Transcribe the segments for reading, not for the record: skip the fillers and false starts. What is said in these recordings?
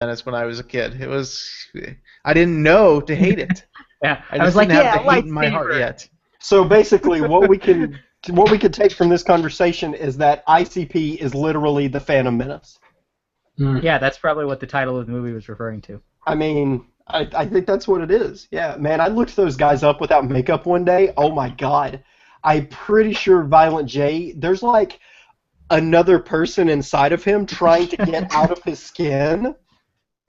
Menace when I was a kid. I didn't know to hate it. Yeah, I I was just like, didn't have yeah, the hate in my heart lightsaber. yet. So basically, what we could take from this conversation is that ICP is literally the Phantom Menace. Yeah, that's probably what the title of the movie was referring to. I mean, I think that's what it is. Yeah, man, I looked those guys up without makeup one day. Oh my god. I'm pretty sure Violent J, there's like another person inside of him trying to get out of his skin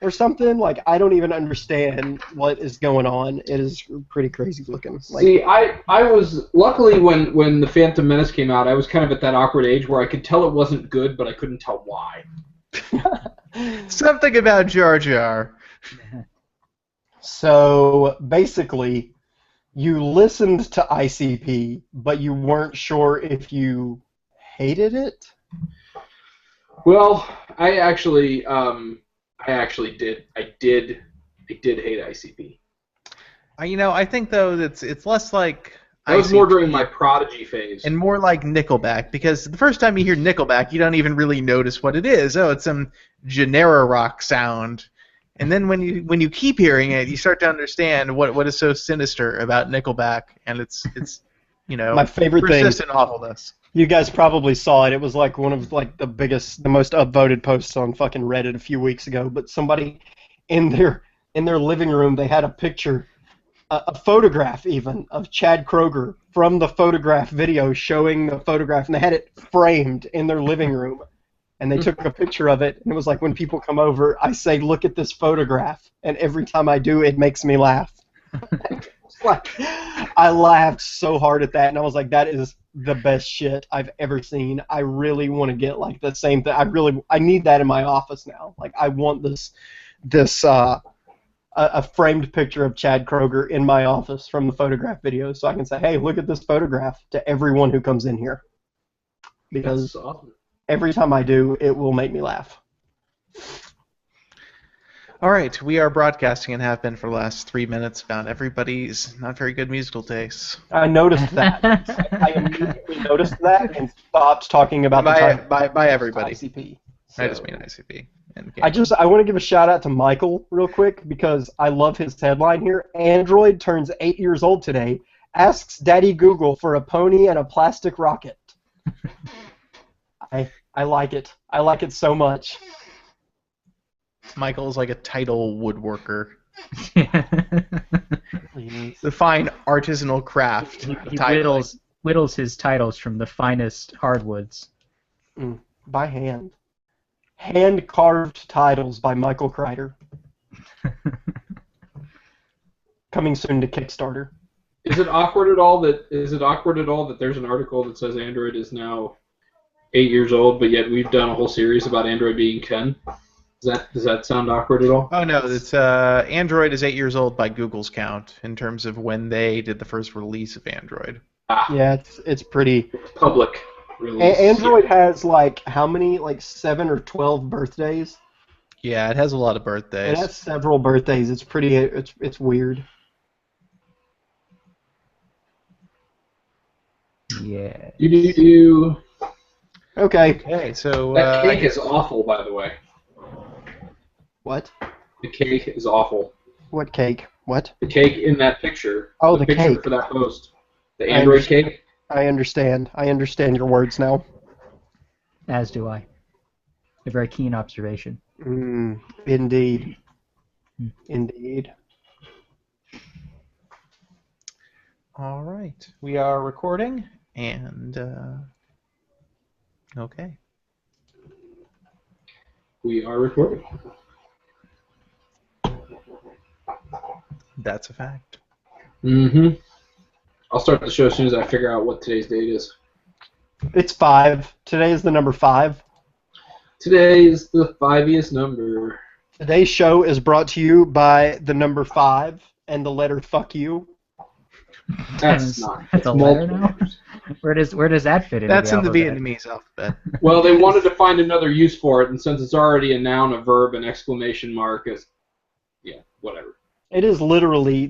or something. Like, I don't even understand what is going on. It is pretty crazy looking. Like, See, I was luckily when the Phantom Menace came out, I was kind of at that awkward age where I could tell it wasn't good, but I couldn't tell why. Something about Jar Jar. so basically, you listened to ICP, but you weren't sure if you hated it. Well, I actually did. I did hate ICP. I think though it's less like That was more ICP during my Prodigy phase. and more like Nickelback, because the first time you hear Nickelback, you don't even really notice what it is. Oh, it's some Genera rock sound. And then when you keep hearing it, you start to understand what is so sinister about Nickelback, and it's My favorite thing. persistent awfulness. You guys probably saw it. It was like one of like the most upvoted posts on fucking Reddit a few weeks ago. But somebody in their living room, they had a picture, a photograph even of Chad Kroeger from the photograph video showing the photograph, and they had it framed in their living room. And they took a picture of it, and it was like, when people come over, I say, look at this photograph, and every time I do, it makes me laugh. Like, I laughed so hard at that, and I was like, that is the best shit I've ever seen. I really want to get like the same thing. I need that in my office now. Like, I want a framed picture of Chad Kroeger in my office from the photograph video, so I can say, hey, look at this photograph to everyone who comes in here. Because That's awesome. every time I do, it will make me laugh. All right, we are broadcasting and have been for the last 3 minutes about everybody's not very good musical tastes. I noticed that. I immediately noticed that and stopped talking about the time. By everybody. ICP. I just mean ICP. And I want to give a shout out to Michael real quick because I love his headline here. Android turns 8 years old today. Asks Daddy Google for a pony and a plastic rocket. I like it. I like it so much. Michael's like a title woodworker. Please. The fine artisanal craft. He of titling. whittles his titles from the finest hardwoods. By hand. Hand-carved titles by Michael Kreider. Coming soon to Kickstarter. Is it awkward at all that there's an article that says Android is now 8 years old, but yet we've done a whole series about Android being 10? Does that sound awkward at all? Oh no, it's Android is 8 years old by Google's count in terms of when they did the first release of Android. Yeah, it's pretty. Public release. Android has like how many? Like 7 or 12 birthdays. Yeah, it has a lot of birthdays. It has several birthdays. It's pretty. It's weird. Yeah. You. Okay. Okay, so That cake is awful, by the way. What? The cake is awful. What cake? What? The cake in that picture. Oh, the picture cake. for that post. The Android cake. I understand. I understand your words now. As do I. A very keen observation. Indeed. Indeed. all right, we are recording, and okay. We are recording. That's a fact. Mm-hmm. I'll start the show as soon as I figure out what today's date is. It's 5. Today is the number 5. Today is the 5th number. Today's show is brought to you by the number 5 and the letter fuck you. That's not. That's a letter now? Where does that fit in? That's in the Vietnamese alphabet. Well, they wanted to find another use for it, and since it's already a noun, a verb, an exclamation mark, yeah, whatever. It is literally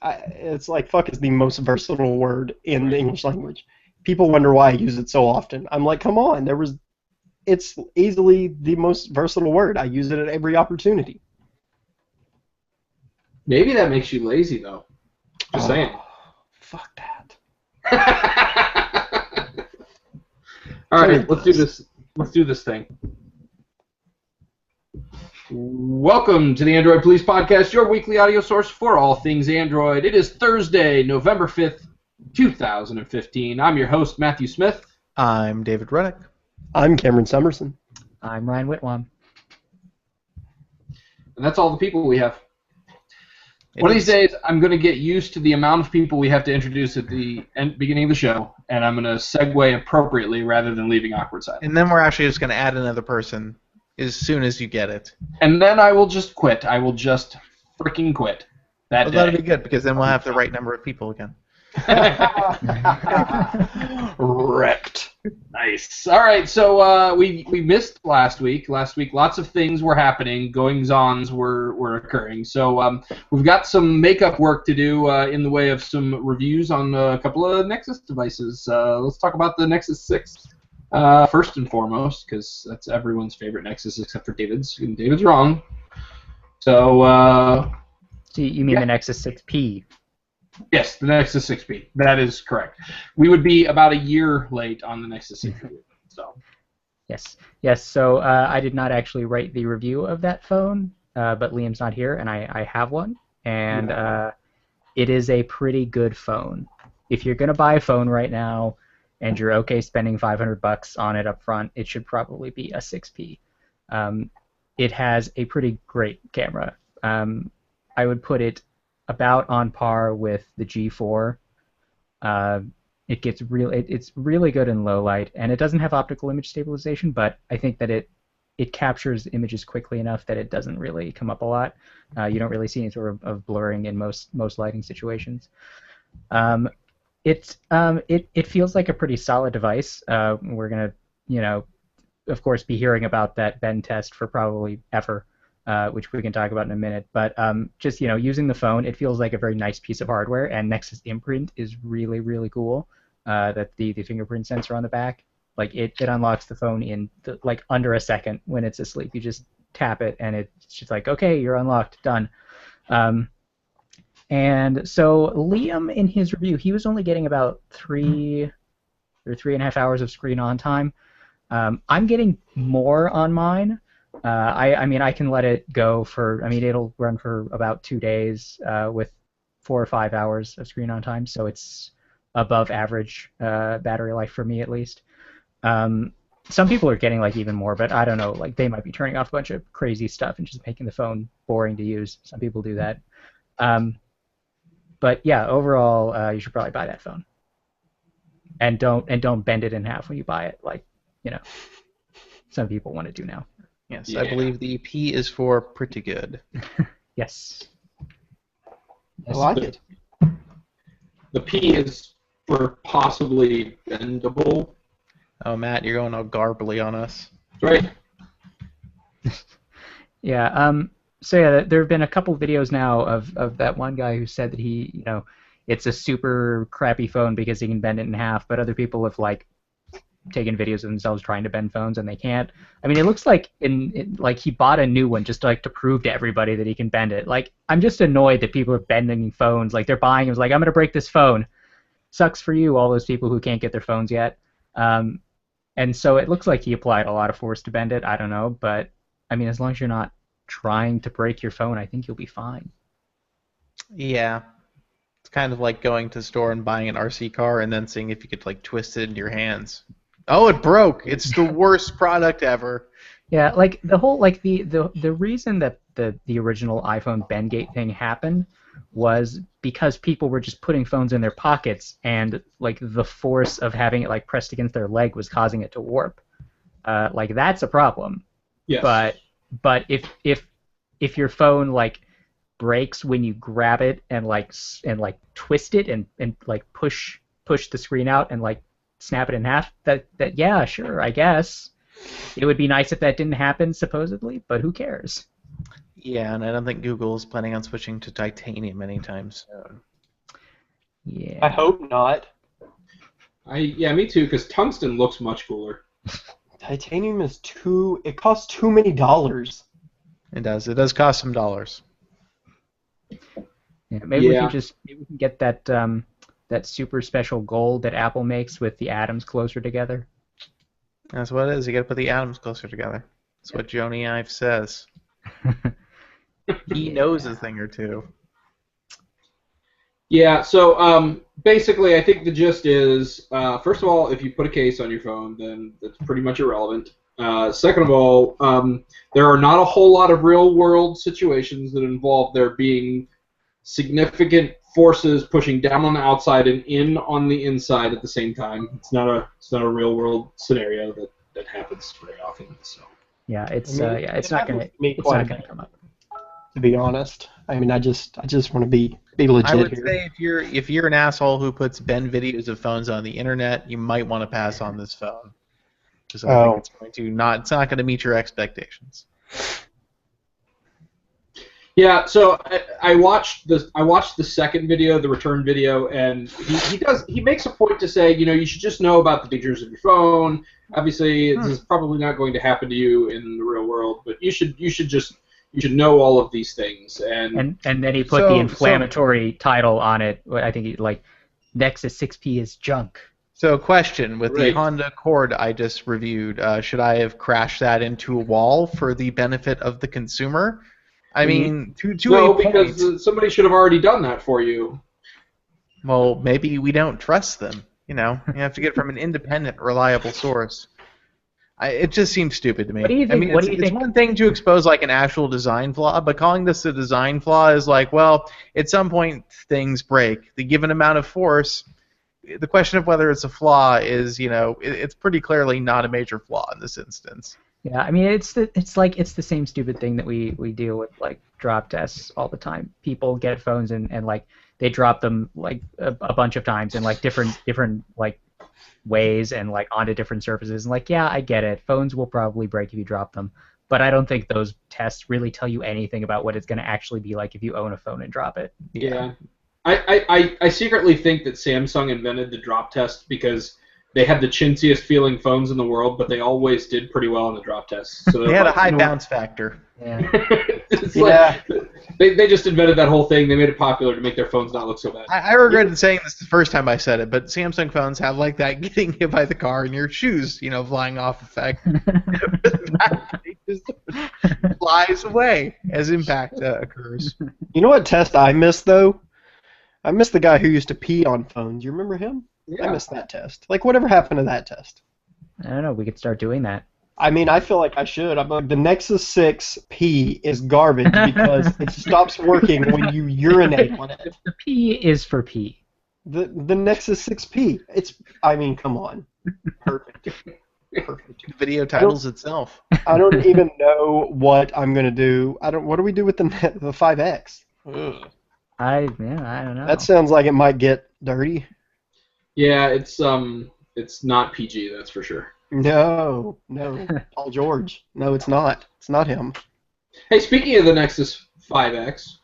it's like fuck is the most versatile word in the English language. People wonder why I use it so often. I'm like, come on, there was it's easily the most versatile word. I use it at every opportunity. Maybe that makes you lazy, though. Just saying. Fuck that. All right, let's do this. Let's do this thing. Welcome to the Android Police Podcast, your weekly audio source for all things Android. It is Thursday, November 5th, 2015. I'm your host, Matthew Smith. I'm David Ruddick. I'm Cameron Summerson. I'm Ryan Whitwam. And that's all the people we have. One of these days, I'm going to get used to the amount of people we have to introduce at the beginning of the show, and I'm going to segue appropriately rather than leaving awkward silence. And then we're actually just going to add another person as soon as you get it. And then I will just quit. I will just freaking quit that day. That'll be good, because then we'll have the right number of people again. Wrecked. Nice. All right, so we missed last week. Last week, lots of things were happening. Goings-ons were occurring. So we've got some makeup work to do in the way of some reviews on a couple of Nexus devices. Let's talk about the Nexus 6 first and foremost, because that's everyone's favorite Nexus except for David's. And David's wrong. So. So you mean the Nexus 6P? Yes, the Nexus 6P. That is correct. We would be about a year late on the Nexus 6P. So. Yes. So I did not actually write the review of that phone, but Liam's not here, and I have one, and it is a pretty good phone. If you're gonna buy a phone right now, and you're okay spending $500 on it up front, it should probably be a 6P. It has a pretty great camera. I would put it about on par with the G4. It's really good in low light, and it doesn't have optical image stabilization, but I think that it captures images quickly enough that it doesn't really come up a lot. You don't really see any sort of blurring in most lighting situations. It feels like a pretty solid device. We're gonna, of course, be hearing about that bend test for probably ever. Which we can talk about in a minute, but just using the phone, it feels like a very nice piece of hardware, and Nexus Imprint is really, really cool. That the fingerprint sensor on the back, like it unlocks the phone in under a second when it's asleep. You just tap it, and it's just like, okay, you're unlocked, done. And so Liam, in his review, he was only getting about 3 or 3.5 hours of screen on time. I'm getting more on mine. I mean, I can let it go for, it'll run for about 2 days with 4 or 5 hours of screen on time, so it's above average battery life for me, at least. Some people are getting even more, but I don't know, they might be turning off a bunch of crazy stuff and just making the phone boring to use. Some people do that. But yeah, overall, you should probably buy that phone. And don't bend it in half when you buy it, some people want to do now. Yes, yeah. I believe the P is for pretty good. Yes. I like it. The P is for possibly bendable. Oh, Matt, you're going all garbly on us. Right. Yeah. So yeah, there have been a couple videos now of that one guy who said that he, it's a super crappy phone because he can bend it in half, but other people have taken videos of themselves trying to bend phones and they can't. It looks like he bought a new one just to prove to everybody that he can bend it. I'm just annoyed that people are bending phones. They're buying it. I'm gonna break this phone. Sucks for you, all those people who can't get their phones yet. And so it looks like he applied a lot of force to bend it. I don't know, but as long as you're not trying to break your phone, I think you'll be fine. Yeah. It's kind of like going to the store and buying an RC car and then seeing if you could twist it into your hands. Oh, it broke. It's the worst product ever. Yeah, the whole the reason that the original iPhone Bendgate thing happened was because people were just putting phones in their pockets, and the force of having it pressed against their leg was causing it to warp. That's a problem. Yes. But if your phone breaks when you grab it and twist it and push the screen out and snap it in half, that yeah, sure, I guess. It would be nice if that didn't happen, supposedly, but who cares? Yeah, and I don't think Google is planning on switching to titanium anytime soon. Yeah. I hope not. Yeah, me too, because tungsten looks much cooler. Titanium is it costs too many dollars. It does. It does cost some dollars. Yeah, maybe we can get that that super special gold that Apple makes with the atoms closer together. That's what it is. You got to put the atoms closer together. That's what Joni Ive says. He knows a thing or two. Yeah, so basically I think the gist is, first of all, if you put a case on your phone, then that's pretty much irrelevant. Second of all, there are not a whole lot of real-world situations that involve there being significant forces pushing down on the outside and in on the inside at the same time. It's not a real-world scenario that happens very often. So. Yeah, it's it's not gonna come up. To be honest, I mean, I just want to be legit I would here. say if you're an asshole who puts Ben videos of phones on the internet, you might want to pass on this phone. Because I think it's not going to meet your expectations. Yeah, so I watched the second video, the return video, and he makes a point to say, you should just know about the features of your phone. Obviously, this is probably not going to happen to you in the real world, but you should know all of these things. And then he put the inflammatory title on it. I think Nexus 6P is junk. So, question, with the Honda Accord I just reviewed, should I have crashed that into a wall for the benefit of the consumer? I mean, because somebody should have already done that for you. Well, maybe we don't trust them. You have to get it from an independent, reliable source. It just seems stupid to me. What do you think? It's one thing to expose like an actual design flaw, but calling this a design flaw is like, well, at some point things break. The given amount of force. The question of whether it's a flaw is, it's pretty clearly not a major flaw in this instance. Yeah, I mean, it's the same stupid thing that we deal with, like drop tests all the time. People get phones and like they drop them like a bunch of times in like different like ways and like onto different surfaces. And like, yeah, I get it. Phones will probably break if you drop them, but I don't think those tests really tell you anything about what it's going to actually be like if you own a phone and drop it. Yeah. I secretly think that Samsung invented the drop test because they had the chintziest feeling phones in the world, but they always did pretty well in the drop tests. So they had a high bounce factor. Yeah. They just invented that whole thing. They made it popular to make their phones not look so bad. I regretted saying this the first time I said it, but Samsung phones have like that getting hit by the car and your shoes, flying off effect. It just flies away as impact occurs. You know what test I miss though? I miss the guy who used to pee on phones. You remember him? Yeah. I missed that test. Like, whatever happened to that test? I don't know. We could start doing that. I mean, I feel like I should. I'm like, the Nexus 6P is garbage because it stops working when you urinate on it. The P is for pee. The Nexus 6P. I mean, come on. Perfect. The video titles itself. I don't even know what I'm going to do. What do we do with the 5X? Ugh. I don't know. That sounds like it might get dirty. Yeah, it's not PG, that's for sure. No, Paul George. No, it's not. It's not him. Hey, speaking of the Nexus 5X,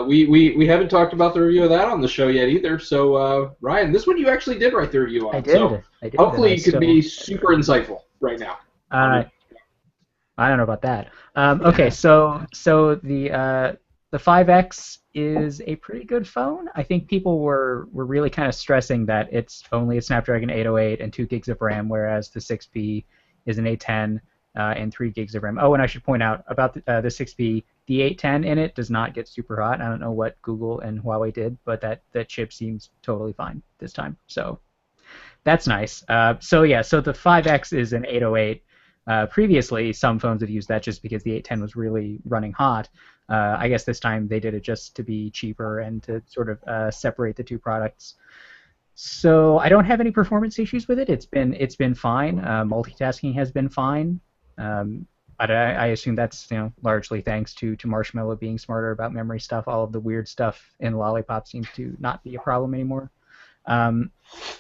we haven't talked about the review of that on the show yet either. So, Ryan, this one you actually did write the review on. I did. So hopefully you could be super insightful right now. I don't know about that. Okay, so the 5X is a pretty good phone. I think people were really kind of stressing that it's only a Snapdragon 808 and 2 gigs of RAM, whereas the 6P is an 810 and 3 gigs of RAM. Oh, and I should point out about the 6P, the 810 in it does not get super hot. I don't know what Google and Huawei did, but that chip seems totally fine this time. So that's nice. So the 5X is an 808. Previously, some phones have used that just because the 810 was really running hot. I guess this time they did it just to be cheaper and to sort of separate the two products. So I don't have any performance issues with it. It's been fine. Multitasking has been fine. But I assume that's largely thanks to Marshmallow being smarter about memory stuff. All of the weird stuff in Lollipop seems to not be a problem anymore.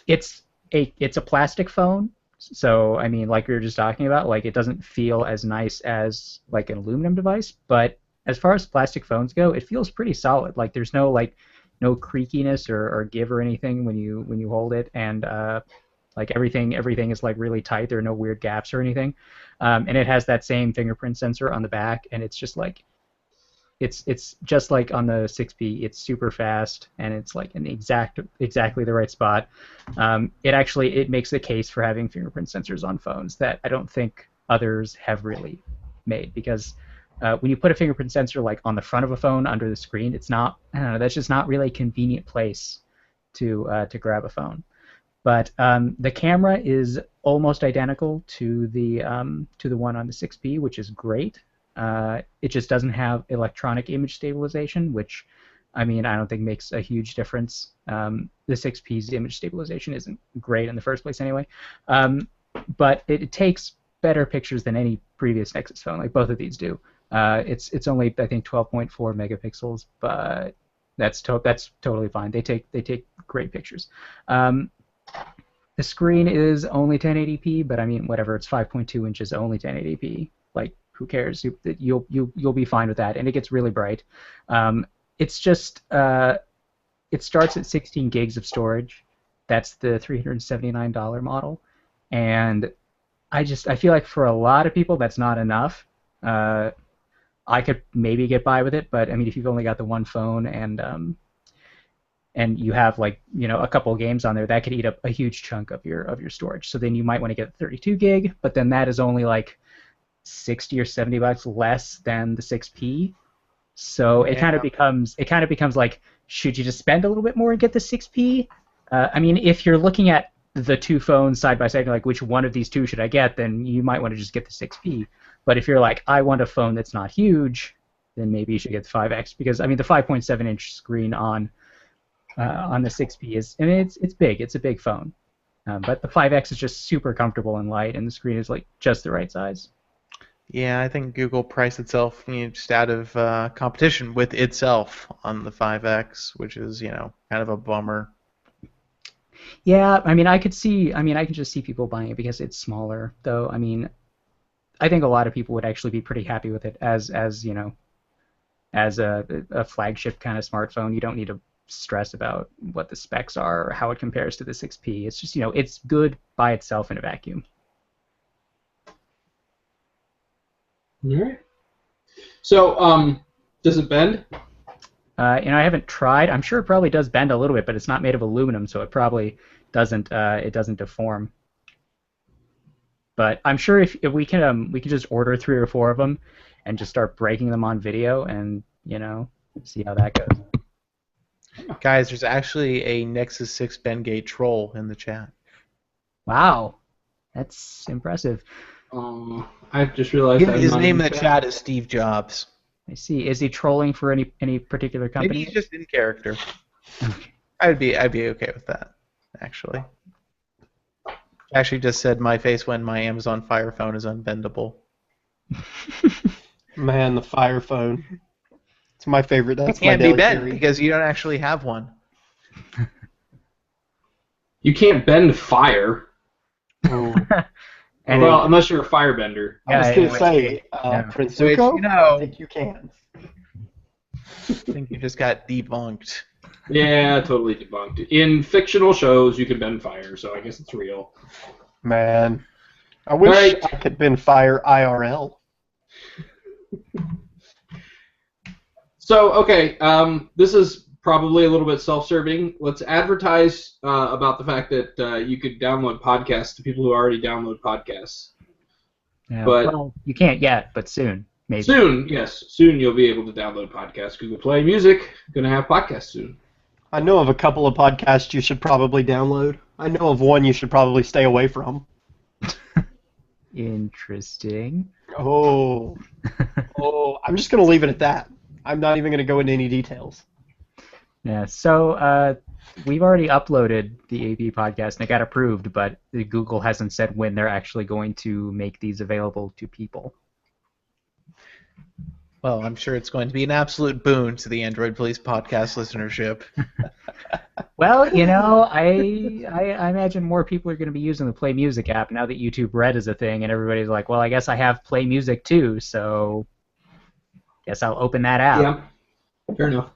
It's a plastic phone. So, I mean, like we were just talking about, like it doesn't feel as nice as like an aluminum device, but as far as plastic phones go, it feels pretty solid. Like there's no creakiness or give or anything when you hold it, and Like everything is like really tight. There are no weird gaps or anything, and it has that same fingerprint sensor on the back, and it's just like it's just like on the 6P. It's super fast, and it's like in exactly the right spot. It makes the case for having fingerprint sensors on phones that I don't think others have really made, because when you put a fingerprint sensor like on the front of a phone under the screen, it's not, I don't know, that's just not really a convenient place to grab a phone. But the camera is almost identical to the one on the 6P, which is great. It just doesn't have electronic image stabilization, which, I mean, I don't think makes a huge difference. The 6P's image stabilization isn't great in the first place anyway. But it takes better pictures than any previous Nexus phone, like both of these do. It's only, I think, 12.4 megapixels, but that's totally fine. They take great pictures. The screen is only 1080p, but I mean, whatever. It's 5.2 inches, only 1080p. Like, who cares? You'll be fine with that, and it gets really bright. It's just it starts at 16 gigs of storage. That's the $379 model, and I feel like for a lot of people that's not enough. I could maybe get by with it, but I mean, if you've only got the one phone and you have, like, you know, a couple of games on there, that could eat up a huge chunk of your storage. So then you might want to get 32 gig, but then that is only like 60 or 70 bucks less than the 6P. So it kind of becomes like, should you just spend a little bit more and get the 6P? I mean, if you're looking at the two phones side by side, like which one of these two should I get, then you might want to just get the 6P. But if you're like, I want a phone that's not huge, then maybe you should get the 5X, because I mean the 5.7-inch screen on the 6P is, I mean, it's big. It's a big phone, but the 5X is just super comfortable and light, and the screen is like just the right size. Yeah, I think Google priced itself, you know, just out of competition with itself on the 5X, which is, you know, kind of a bummer. Yeah, I mean, I can just see people buying it because it's smaller, though. I mean, I think a lot of people would actually be pretty happy with it as you know, as a flagship kind of smartphone. You don't need to stress about what the specs are or how it compares to the 6P. It's just, you know, it's good by itself in a vacuum. All right. So, does it bend? You know, I haven't tried. I'm sure it probably does bend a little bit, but it's not made of aluminum, so it probably doesn't. It doesn't deform. But I'm sure if we can just order 3 or 4 of them and just start breaking them on video, and, you know, see how that goes. Guys, there's actually a Nexus 6 Bendgate troll in the chat. Wow, that's impressive. I just realized His name in the chat is Steve Jobs. I see. Is he trolling for any particular company? Maybe he's just in character. I'd be okay with that, actually. Actually just said my face when my Amazon Fire phone is unbendable. Man, the Fire phone. It's my favorite. That's It can't my be daily bent carry. because you don't actually have one. You can't bend fire. Oh. And Well, unless you're a firebender. I was Yeah, going to which say, yeah. Prince Which, Zuko, you know- I think you can. I think you just got debunked. Yeah, totally debunked. In fictional shows, you can bend fire, so I guess it's real. Man, I wish Right. I could bend fire IRL. So, okay, this is probably a little bit self-serving. Let's advertise about the fact that you could download podcasts to people who already download podcasts. Yeah, but- well, you can't yet, but soon, maybe. Soon, yes, soon you'll be able to download podcasts. Google Play Music, going to have podcasts soon. I know of a couple of podcasts you should probably download. I know of one you should probably stay away from. Interesting. Oh, I'm just going to leave it at that. I'm not even going to go into any details. Yeah, so we've already uploaded the AP podcast and it got approved, but Google hasn't said when they're actually going to make these available to people. Well, I'm sure it's going to be an absolute boon to the Android Police podcast listenership. Well, you know, I imagine more people are going to be using the Play Music app now that YouTube Red is a thing, and everybody's like, well, I guess I have Play Music too, so guess I'll open that app. Yeah, fair enough.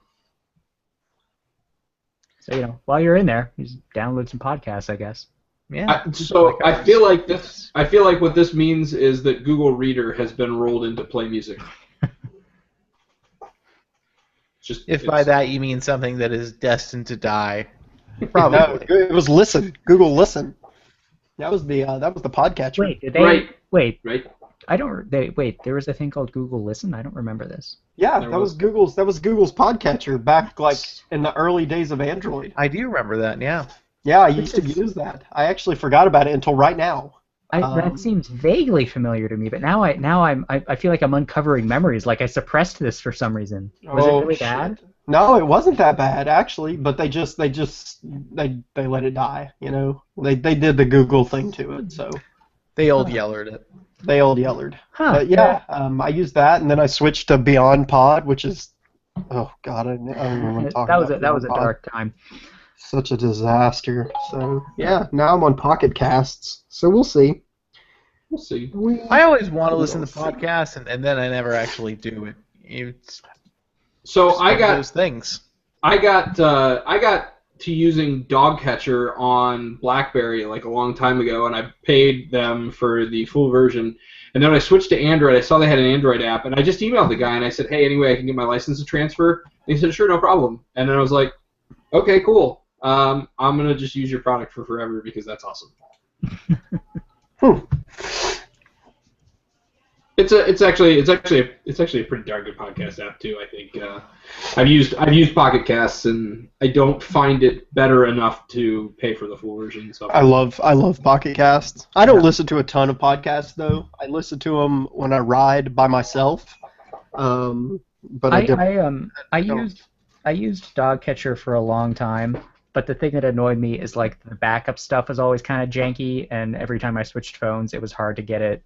So, you know, while you're in there, you just download some podcasts, I guess. Yeah. So I feel like this. I feel like what this means is that Google Reader has been rolled into Play Music. If by that you mean something that is destined to die, No, probably. it was Listen. Google Listen. That was the podcatcher. Wait, did they? Wait, right. I don't. Wait, there was a thing called Google Listen. I don't remember this. Yeah, There that was. was Google's. That was Google's podcatcher back like in the early days of Android. I do remember that. Yeah. Yeah, I used to use that. I actually forgot about it until right now. That seems vaguely familiar to me, but now I feel like I'm uncovering memories. Like I suppressed this for some reason. Was it really bad? No, it wasn't that bad actually, but they let it die. You know, they did the Google thing to it, so They old yellered it. they old yellered. Huh. But yeah, I used that, and then I switched to Beyond Pod, which is, oh god, I don't even want to talk about That was a Beyond Pod. dark time. Such a disaster. So yeah, now I'm on Pocket Casts, so we'll see. We'll see. I always want to listen to podcasts, and then I never actually do it. It's So just I one of got those things. I got to using Dogcatcher on BlackBerry like a long time ago, and I paid them for the full version. And then when I switched to Android, I saw they had an Android app, and I just emailed the guy and I said, "Hey, anyway, I can get my license to transfer." And he said, "Sure, no problem." And then I was like, "Okay, cool. I'm gonna just use your product for forever because that's awesome." It's actually a pretty darn good podcast app too. I think I've used Pocket Casts, and I don't find it better enough to pay for the full version. So I love Pocket Casts. I don't listen to a ton of podcasts though. I listen to them when I ride by myself. But I used Dogcatcher for a long time, but the thing that annoyed me is like the backup stuff was always kind of janky, and every time I switched phones, it was hard to get it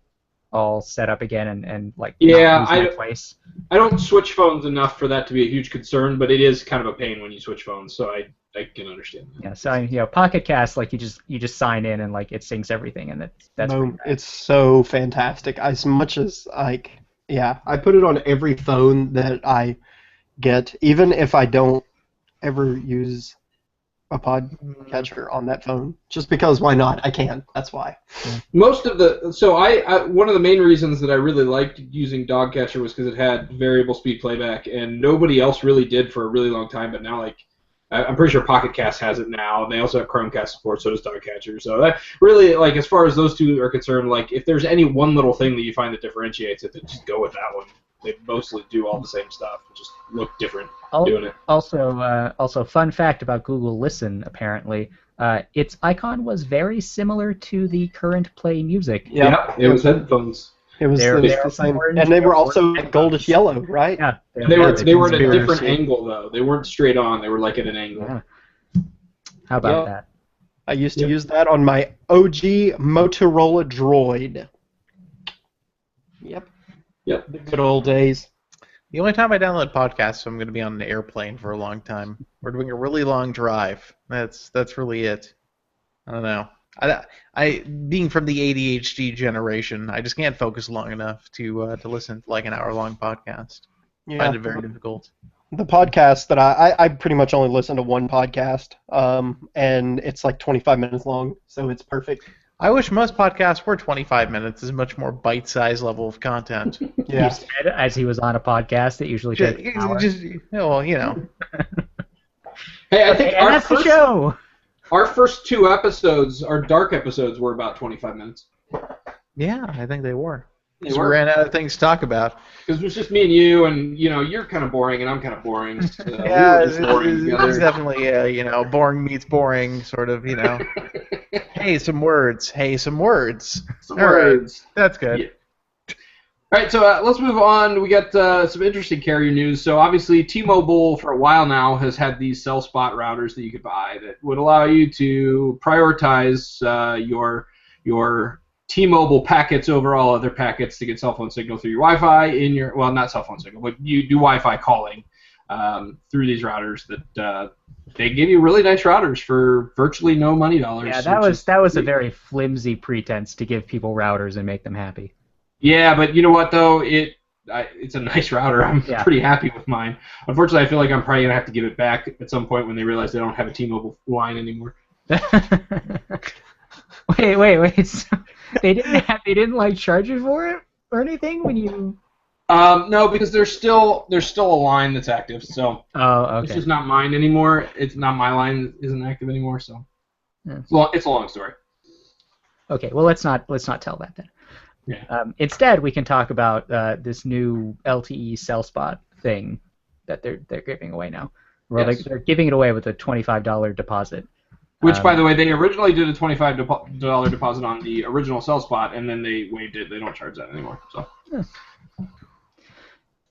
all set up again and like not lose my place. I don't switch phones enough for that to be a huge concern, but it is kind of a pain when you switch phones, so I can understand that. Yeah, so Pocket Cast, like you just sign in and like it syncs everything, and that's boom. It's so fantastic. As much as like I put it on every phone that I get, even if I don't ever use a podcatcher on that phone, just because why not? I can. That's why. Most of the one of the main reasons that I really liked using Dogcatcher was because it had variable speed playback, and nobody else really did for a really long time. But now, like, I'm pretty sure Pocket Cast has it now, and they also have Chromecast support. So does Dogcatcher. So that really, like, as far as those two are concerned, like, if there's any one little thing that you find that differentiates it, then just go with that one. They mostly do all the same stuff, just look different doing it. Also, fun fact about Google Listen, apparently, its icon was very similar to the current Play Music. Yeah, it was headphones. It was the same, and they were also goldish yellow, right? Yeah, they were at a different angle though. They weren't straight on. They were like at an angle. Yeah. How about that? I used to use that on my OG Motorola Droid. Yep, the good old days. The only time I download podcasts, I'm going to be on an airplane for a long time. We're doing a really long drive. That's really it. I don't know. I being from the ADHD generation, I just can't focus long enough to listen to like an hour-long podcast. I find it very difficult. The podcast that I pretty much only listen to one podcast, and it's like 25 minutes long, so it's perfect. I wish most podcasts were 25 minutes. It's a much more bite-sized level of content. Yeah. He said as he was on a podcast that usually takes an hour. Well, you know. Hey, I think that's the show. Our first two episodes, our dark episodes, were about 25 minutes. Yeah, I think they were. We ran out of things to talk about. Because it was just me and you, and you're kind of boring, and I'm kind of boring. So yeah, it's definitely boring meets boring, sort of. Hey, some words. Some words. That's good. Yeah. All right, so let's move on. We got some interesting carrier news. So obviously, T-Mobile for a while now has had these cell spot routers that you could buy that would allow you to prioritize your T-Mobile packets over all other packets to get cell phone signal through your Wi-Fi not cell phone signal, but you do Wi-Fi calling through these routers that they give you really nice routers for virtually no money dollars. Yeah, that was a very flimsy pretense to give people routers and make them happy. Yeah, but you know what though, it's a nice router. I'm pretty happy with mine. Unfortunately, I feel like I'm probably gonna have to give it back at some point when they realize they don't have a T-Mobile line anymore. Wait. So they didn't like charge you for it or anything when you. No, because there's still a line that's active. So Oh, it's okay. just not mine anymore. It's not my line that isn't active anymore. So Yeah. it's a long story. Okay. Well, let's not tell that then. Yeah. Instead, we can talk about this new LTE cell spot thing that they're giving away now. Well, Yes. they're giving it away with a $25 deposit. Which, by the way, they originally did a $25 deposit on the original cell spot, and then they waived it. They don't charge that anymore.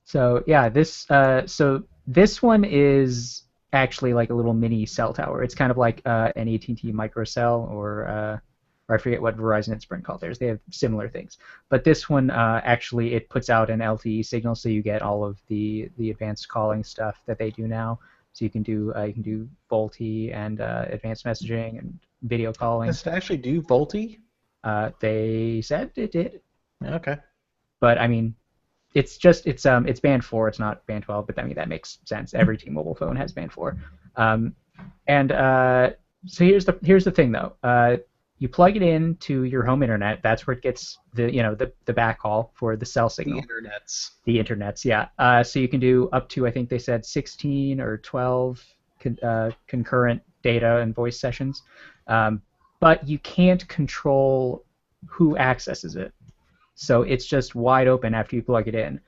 So yeah, this one is actually like a little mini cell tower. It's kind of like an AT&T microcell or I forget what Verizon and Sprint call theirs. They have similar things, but this one actually it puts out an LTE signal, so you get all of the advanced calling stuff that they do now. So you can do VoLTE and advanced messaging and video calling. Does it actually do VoLTE? They said it did, Okay. but I mean, it's band 4. It's not band 12, but I mean that makes sense. Every T-Mobile phone has band 4. So here's the thing though. You plug it into your home internet. That's where it gets the backhaul for the cell signal. The internets, yeah. So you can do up to, I think they said 16 or 12 concurrent data and voice sessions, but you can't control who accesses it. So it's just wide open after you plug it in,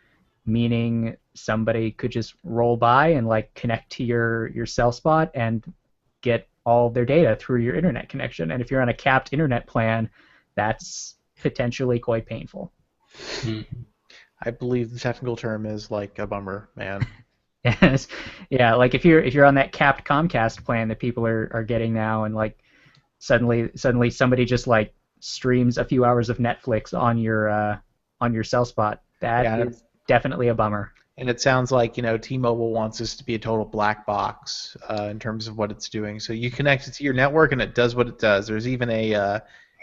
meaning somebody could just roll by and like connect to your cell spot and get all of their data through your internet connection. And if you're on a capped internet plan, that's potentially quite painful. I believe the technical term is like a bummer, man. Yes. Yeah, like if you're on that capped Comcast plan that people are getting now, and like suddenly somebody just like streams a few hours of Netflix on your cell spot, that is definitely a bummer. And it sounds like, T-Mobile wants this to be a total black box in terms of what it's doing. So you connect it to your network, and it does what it does. There's even a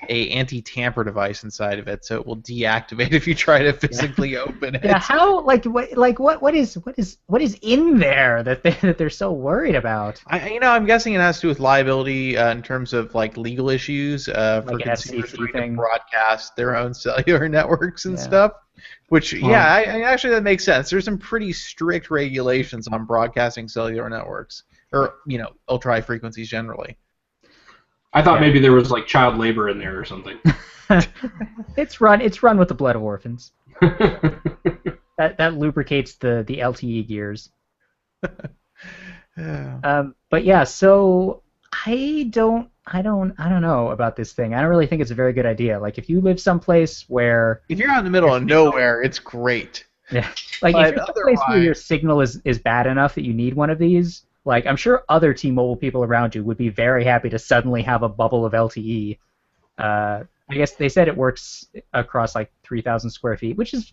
anti-tamper device inside of it, so it will deactivate if you try to physically open it. Yeah, how what is in there that they're so worried about? I'm guessing it has to do with liability in terms of like legal issues for Like an consumers FCC trying to thing. broadcast their own cellular networks and stuff. Which, actually that makes sense. There's some pretty strict regulations on broadcasting cellular networks, or ultra high frequencies generally. I thought maybe there was like child labor in there or something. It's run with the blood of orphans. That lubricates the LTE gears. But yeah, so I don't know about this thing. I don't really think it's a very good idea. Like if you live someplace where if you're out in the middle of nowhere, it's great. Yeah. Like if you're someplace where your signal is bad enough that you need one of these, like I'm sure other T-Mobile people around you would be very happy to suddenly have a bubble of LTE. I guess they said it works across like 3,000 square feet, which is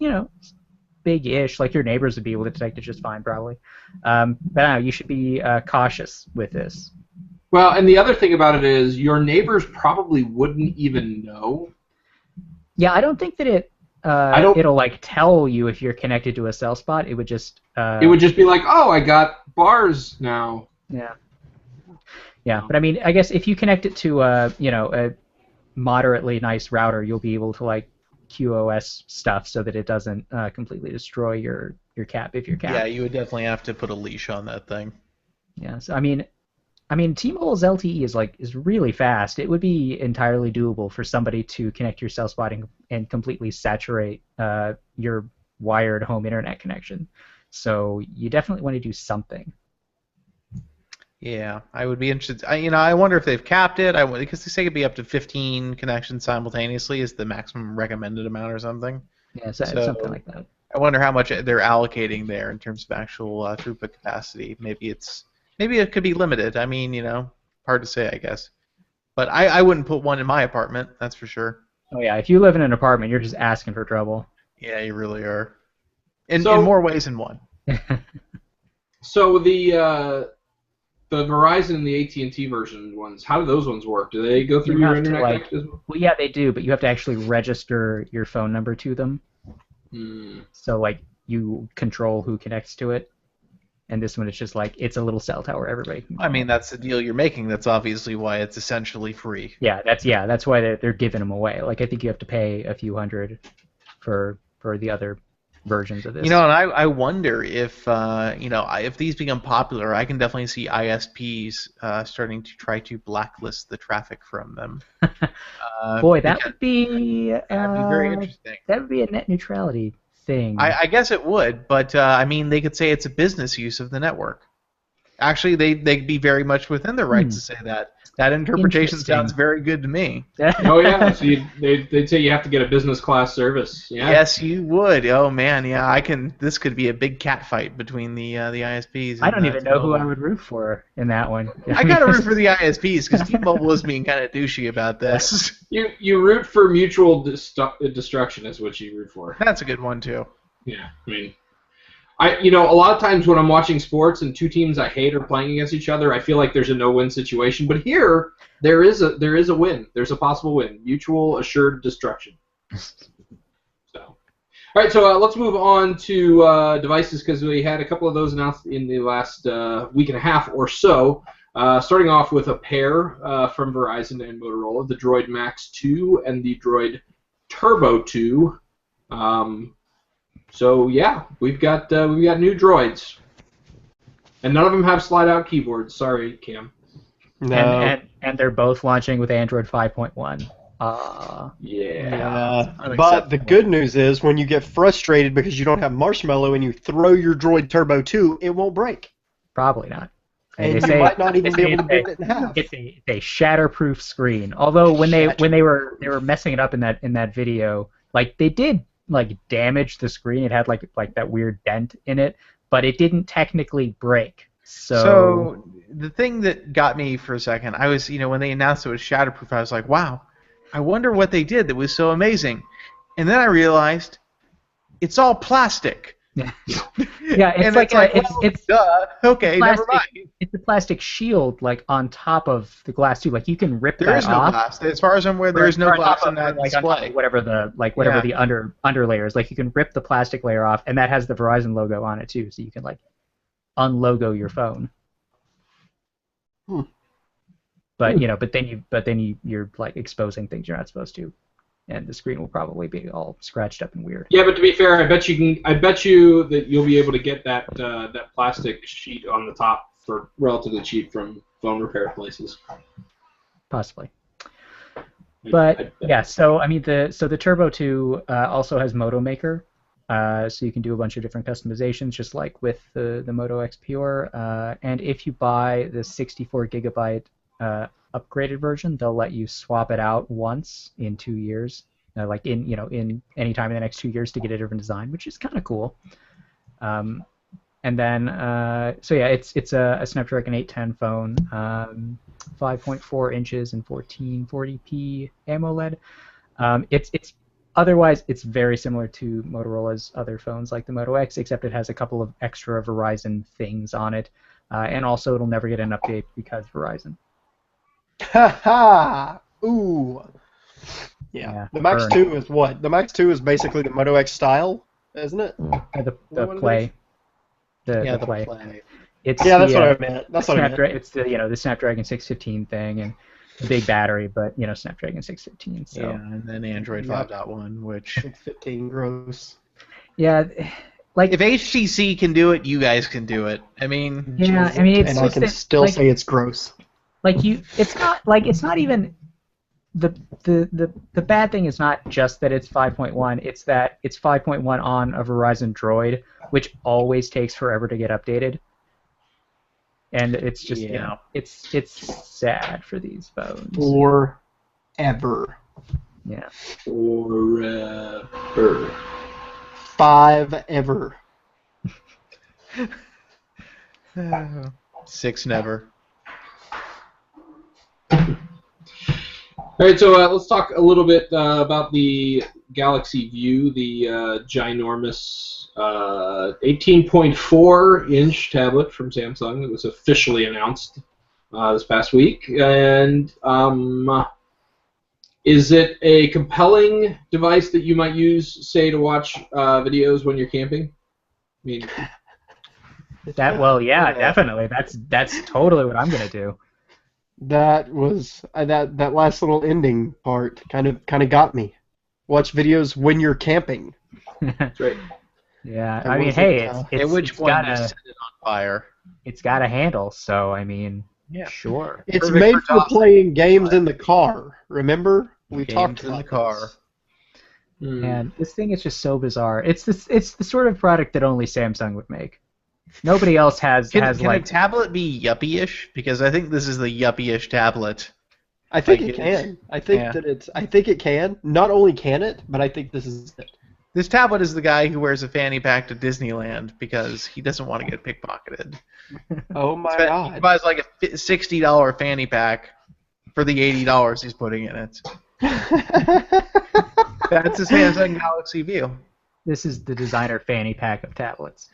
big-ish. Like your neighbors would be able to detect it just fine, probably. But no, you should be cautious with this. Well, and the other thing about it is your neighbors probably wouldn't even know. Yeah, I don't think that it'll like tell you if you're connected to a cell spot. It would just it would just be like, oh, I got bars now. Yeah. Yeah, but I mean, I guess if you connect it to a moderately nice router, you'll be able to like QoS stuff so that it doesn't completely destroy your cap if you're capped. Yeah, you would definitely have to put a leash on that thing. Yeah, so I mean, T-Mobile's LTE is really fast. It would be entirely doable for somebody to connect your cell spot and completely saturate your wired home internet connection. So you definitely want to do something. Yeah, I would be interested. I wonder if they've capped it. Because they say it could be up to 15 connections simultaneously is the maximum recommended amount or something. Yeah, so something like that. I wonder how much they're allocating there in terms of actual throughput capacity. Maybe it could be limited. I mean, hard to say, I guess. But I wouldn't put one in my apartment, that's for sure. Oh yeah, if you live in an apartment, you're just asking for trouble. Yeah, you really are. In more ways than one. So the Verizon and the AT&T version ones, how do those ones work? Do they go through your internet connection as well? Well, yeah, they do, but you have to actually register your phone number to them. So like you control who connects to it. And this one, it's just like it's a little cell tower. Everybody can. I mean, that's the deal you're making. That's obviously why it's essentially free. Yeah, that's why they're giving them away. Like I think you have to pay a few hundred for the other versions of this. You know, and I wonder if if these become popular, I can definitely see ISPs starting to try to blacklist the traffic from them. Boy, that would be that'd be very interesting. That would be a net neutrality thing. I guess it would, but I mean, they could say it's a business use of the network. Actually, they'd be very much within their right to say that. That interpretation sounds very good to me. Oh yeah, so they'd say you have to get a business class service. Yeah. Yes, you would. Oh man, yeah, This could be a big cat fight between the ISPs. I don't even know who I would root for in that one. I gotta root for the ISPs because T-Mobile is being kind of douchey about this. You root for mutual destruction is what you root for. That's a good one too. Yeah, I mean. A lot of times when I'm watching sports and two teams I hate are playing against each other, I feel like there's a no-win situation. But here, there is a win. There's a possible win. Mutual assured destruction. All right, so let's move on to devices because we had a couple of those announced in the last week and a half or so. Starting off with a pair from Verizon and Motorola, the Droid Max 2 and the Droid Turbo 2. So yeah, we've got new droids, and none of them have slide-out keyboards. Sorry, Cam. No. And they're both launching with Android 5.1. Yeah. But the good news is when you get frustrated because you don't have Marshmallow and you throw your Droid Turbo 2, it won't break. Probably not. And you might not even be able to bend it in half. It's a shatterproof screen. Although when they were messing it up in that video, like they did damage the screen. It had like that weird dent in it, but it didn't technically break. So the thing that got me for a second, I was when they announced it was shatterproof, I was like, wow, I wonder what they did that was so amazing. And then I realized it's all plastic. Yeah, it's duh. Okay, plastic, never mind. It's a plastic shield on top of the glass too. Like you can rip that off. There is no glass. As far as I'm aware, there is no glass on that display. On top of whatever the under layers. Like you can rip the plastic layer off, and that has the Verizon logo on it too, so you can unlogo your phone. But then you're exposing things you're not supposed to. And the screen will probably be all scratched up and weird. Yeah, but to be fair, I bet you that you'll be able to get that plastic sheet on the top for relatively cheap from phone repair places. Possibly. But yeah, so I mean the Turbo 2 also has Moto Maker, so you can do a bunch of different customizations, just like with the Moto X Pure. And if you buy the 64 gigabyte upgraded version, they'll let you swap it out once in 2 years, in any time in the next 2 years to get a different design, which is kind of cool. And then it's a Snapdragon 810 phone, 5.4 inches and 1440p AMOLED. Otherwise it's very similar to Motorola's other phones like the Moto X, except it has a couple of extra Verizon things on it, and also it'll never get an update because Verizon. Ha ha! Ooh. Yeah. The Max 2 is what? The Max 2 is basically the Moto X style, isn't it? The Play. The Play. That's what I meant. That's what I meant. It's the Snapdragon 615 thing and the big battery, but Snapdragon 615. So. Yeah, and then Android 5.1, which 615 gross. Yeah. If HTC can do it, you guys can do it. I mean, and I can still say it's gross. It's not even the bad thing is not just that it's 5.1, it's that it's 5.1 on a Verizon Droid, which always takes forever to get updated. And it's just it's sad for these phones. Forever. Yeah. Forever. 5 ever. 6 never. All right, so let's talk a little bit about the Galaxy View, the ginormous 18.4-inch tablet from Samsung that was officially announced this past week. And is it a compelling device that you might use, say, to watch videos when you're camping? I mean, Definitely. That's totally what I'm gonna do. That was that last little ending part kind of got me. Watch videos when you're camping. That's right. Yeah, I I mean, wasn't, hey, At which point you set it on fire. it's got a handle, so I mean, Yeah. sure. It's Perfect made for tossing. playing games in the car. Remember? We talked Games in the about car. this. And this thing is just so bizarre. It's the sort of product that only Samsung would make. Nobody else has Can like a tablet be yuppie-ish? Because I think this is the yuppie-ish tablet. I think Like it it's- can. I think yeah. that it's. I think it can. Not only can it, but I think this is it. This tablet is the guy who wears a fanny pack to Disneyland because he doesn't want to get pickpocketed. Oh my He god. buys like a $60 fanny pack for the $80 he's putting in it. That's a Samsung Galaxy View. this is the designer fanny pack of tablets.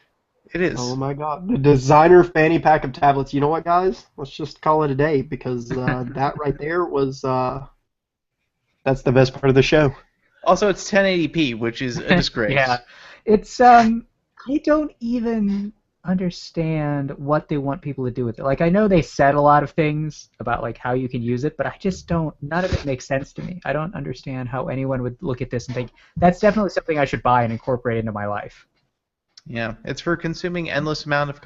It is. Oh my god. The designer fanny pack of tablets. You know what, guys? Let's just call it a day because that right there was. That's the best part of the show. Also, it's 1080p, which is a disgrace. Yeah, it's I don't even understand what they want people to do with it. Like, I know they said a lot of things about like how you can use it, but I just don't. None of it makes sense to me. I don't understand how anyone would look at this and think that's definitely something I should buy and incorporate into my life. Yeah, it's for consuming endless amounts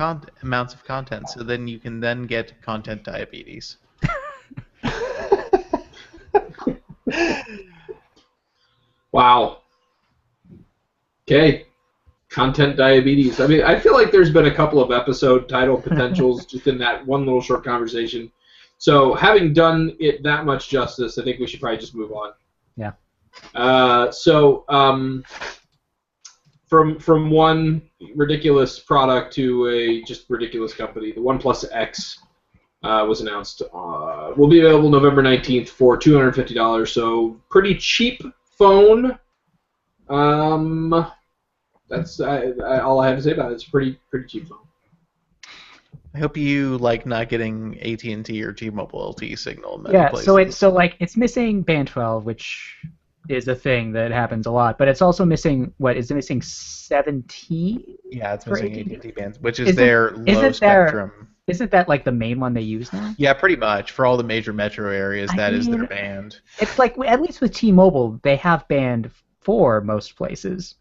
of content, so then you can then get content diabetes. Wow. Okay. Content diabetes. I mean, I feel like there's been a couple of episode title potentials just in that one little short conversation. So, having done it that much justice, I think we should probably just move on. Yeah. From one ridiculous product to a just ridiculous company, the OnePlus X was announced. Will be available November 19th for $250. So, pretty cheap phone. That's all I have to say about it. It's a pretty cheap phone. I hope you like not getting AT&T or T-Mobile LTE signal in many Yeah, places. so it's missing band 12, which is a thing that happens a lot, but it's also missing what is it missing 17? Yeah, it's for missing AT&T? AT&T bands, which is their low spectrum. Isn't that like the main one they use now? Yeah, pretty much. For all the major metro areas, that is their band. It's like at least with T-Mobile, they have band 4 most places.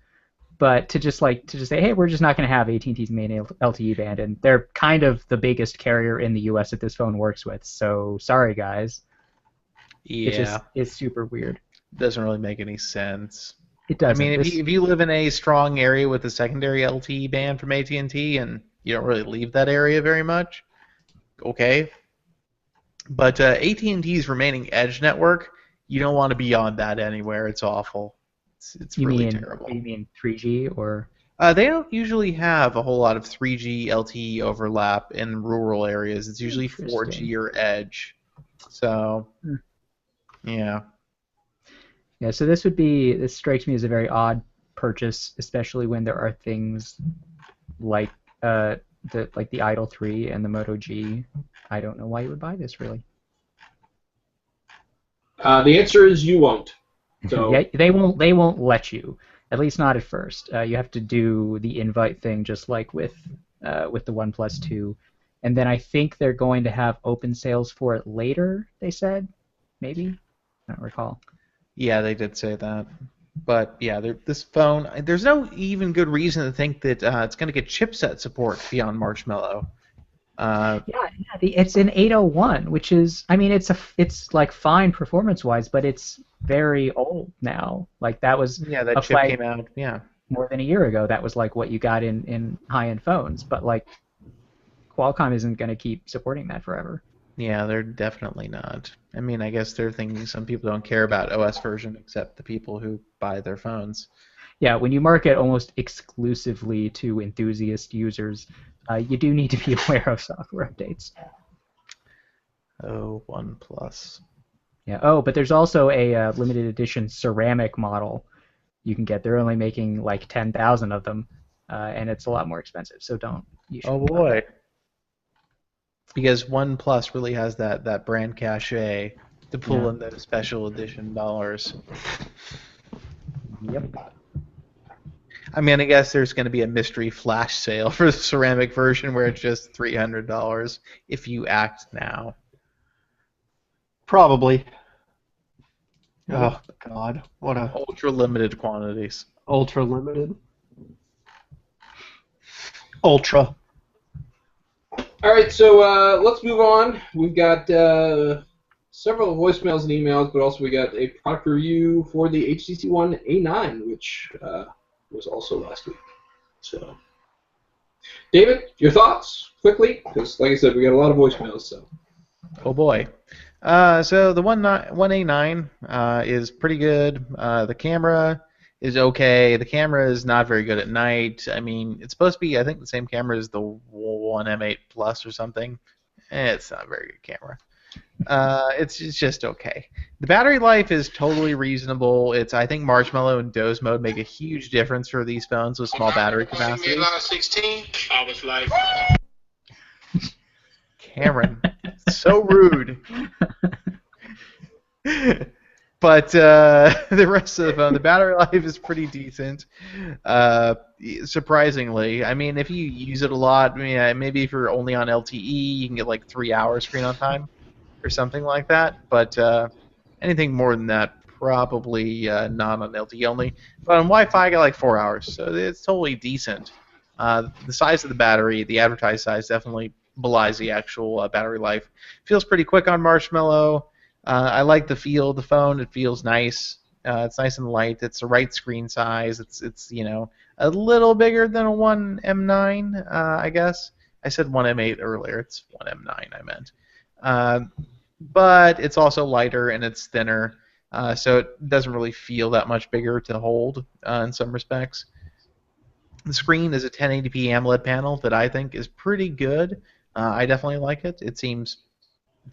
But to just say, hey, we're just not going to have AT&T's main LTE band, and they're kind of the biggest carrier in the U.S. that this phone works with. So sorry, guys. Yeah, it's super weird. doesn't really make any sense. It doesn't. I mean, if you live in a strong area with a secondary LTE band from AT&T and you don't really leave that area very much, okay. But AT&T's remaining edge network, you don't want to be on that anywhere. It's awful. It's really terrible. You mean 3G or? They don't usually have a whole lot of 3G LTE overlap in rural areas. It's usually 4G or edge. So, yeah. Yeah, so this strikes me as a very odd purchase, especially when there are things like the Idol 3 and the Moto G. I don't know why you would buy this, really. The answer is you won't. So Yeah, they won't let you. At least not at first. You have to do the invite thing, just like with the OnePlus 2, and then I think they're going to have open sales for it later. They said, maybe. I don't recall. Yeah, they did say that. But yeah, this phone, there's no even good reason to think that it's going to get chipset support beyond Marshmallow. It's an 801, which is, I mean, it's like fine performance-wise, but it's very old now. Like that was that chip came out, more than a year ago. That was like what you got in high-end phones, but like Qualcomm isn't going to keep supporting that forever. Yeah, they're definitely not. I mean, I guess they're thinking some people don't care about OS version except the people who buy their phones. Yeah, when you market almost exclusively to enthusiast users, you do need to be aware of software updates. Oh, OnePlus. Yeah. Oh, but there's also a limited edition ceramic model you can get. They're only making like 10,000 of them, and it's a lot more expensive. So don't. Oh boy. Because OnePlus really has that brand cachet to pull in those special edition dollars. Yep. I mean, I guess there's going to be a mystery flash sale for the ceramic version where it's just $300 if you act now. Probably. Oh God, what a Ultra limited quantities. ultra limited. Ultra. All right, so let's move on. We've got several voicemails and emails, but also we got a product review for the HTC One A9, which was also last week. So, David, your thoughts quickly, because like I said, we got a lot of voicemails. So, Oh boy. So the 1A9 is pretty good. The camera is okay. The camera is not very good at night. I mean, it's supposed to be, I think, the same camera as the 1M8 Plus or something. It's not a very good camera. It's just okay. The battery life is totally reasonable. I think Marshmallow and Doze mode make a huge difference for these phones with small battery capacity. 16, I was like, Cameron, so rude. But the rest of the phone, the battery life is pretty decent. Surprisingly, I mean, if you use it a lot, I mean, maybe if you're only on LTE, you can get like 3 hours screen on time or something like that. But anything more than that, probably not on LTE only. But on Wi-Fi, I got like 4 hours, so it's totally decent. The size of the battery, the advertised size, definitely belies the actual battery life. Feels pretty quick on Marshmallow. I like the feel of the phone. It feels nice. It's nice and light. It's the right screen size. It's a little bigger than a 1M9, I guess. I said 1M8 earlier. It's 1M9 I meant. But it's also lighter and it's thinner, so it doesn't really feel that much bigger to hold in some respects. The screen is a 1080p AMOLED panel that I think is pretty good. I definitely like it. It seems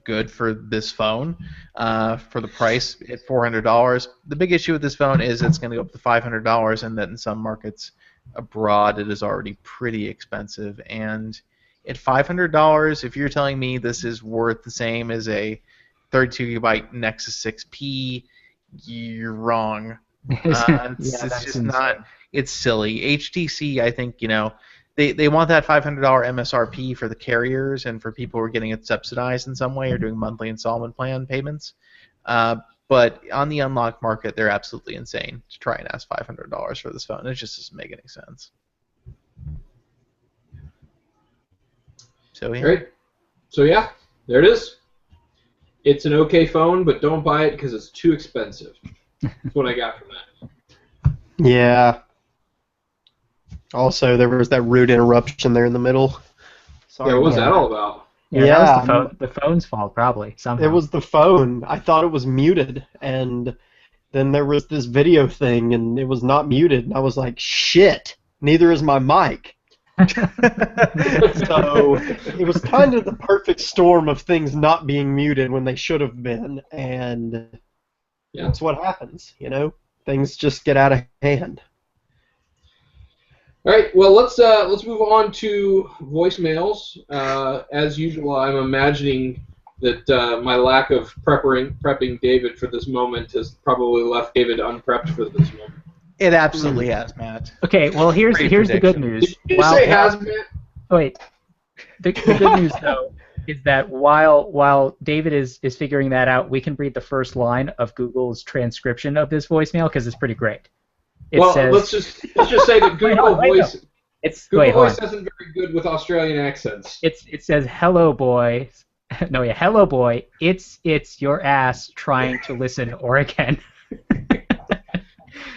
good for this phone for the price at $400. The big issue with this phone is it's going to go up to $500, and that in some markets abroad it is already pretty expensive. And at $500, if you're telling me this is worth the same as a 32GB Nexus 6P, you're wrong. It's that's just insane. not. It's silly. HTC, I think, they want that $500 MSRP for the carriers and for people who are getting it subsidized in some way or doing monthly installment plan payments. But on the unlocked market, they're absolutely insane to try and ask $500 for this phone. It just doesn't make any sense. So yeah. Great. So yeah, there it is. It's an okay phone, but don't buy it because it's too expensive. That's what I got from that. Yeah. Also, there was that rude interruption there in the middle. Sorry. Yeah, what was that all about? Yeah, Yeah, that was the phone's fault, probably. Somehow. It was the phone. I thought it was muted, and then there was this video thing, and it was not muted, and I was like, shit, neither is my mic. So it was kind of the perfect storm of things not being muted when they should have been, and that's what happens, Things just get out of hand. All right. Well, let's move on to voicemails. As usual, I'm imagining that my lack of prepping David for this moment has probably left David unprepped for this moment. It absolutely has, Matt. Okay, well, here's the good news. Did you say hazmat? Wait. The good news, though, is that while David is figuring that out, we can read the first line of Google's transcription of this voicemail because it's pretty great. It says, let's just say that Google Voice hold on. isn't very good with Australian accents. It says, "Hello, boy." No, yeah, hello, boy. It's your ass trying to listen, Oregon.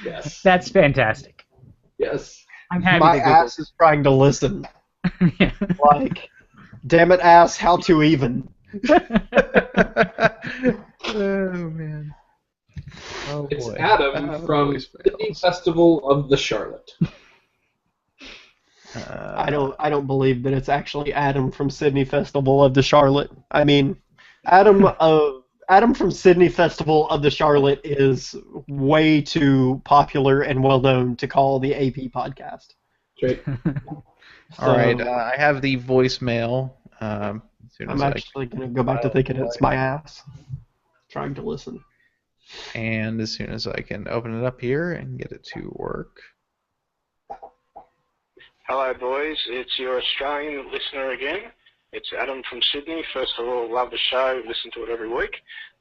Yes. That's fantastic. Yes. I'm happy My that Google. ass is trying to listen. Yeah. Like, damn it, ass, how to even? Oh man. Oh It's boy. Adam from Sydney Festival of the Charlotte. I don't believe that it's actually Adam from Sydney Festival of the Charlotte. I mean, Adam from Sydney Festival of the Charlotte is way too popular and well known to call the AP podcast. Right. All right. I have the voicemail. As soon as I'm actually going to go back to thinking it's my ass. Trying to listen. And as soon as I can open it up here and get it to work. Hello, boys. It's your Australian listener again. It's Adam from Sydney. First of all, love the show. Listen to it every week.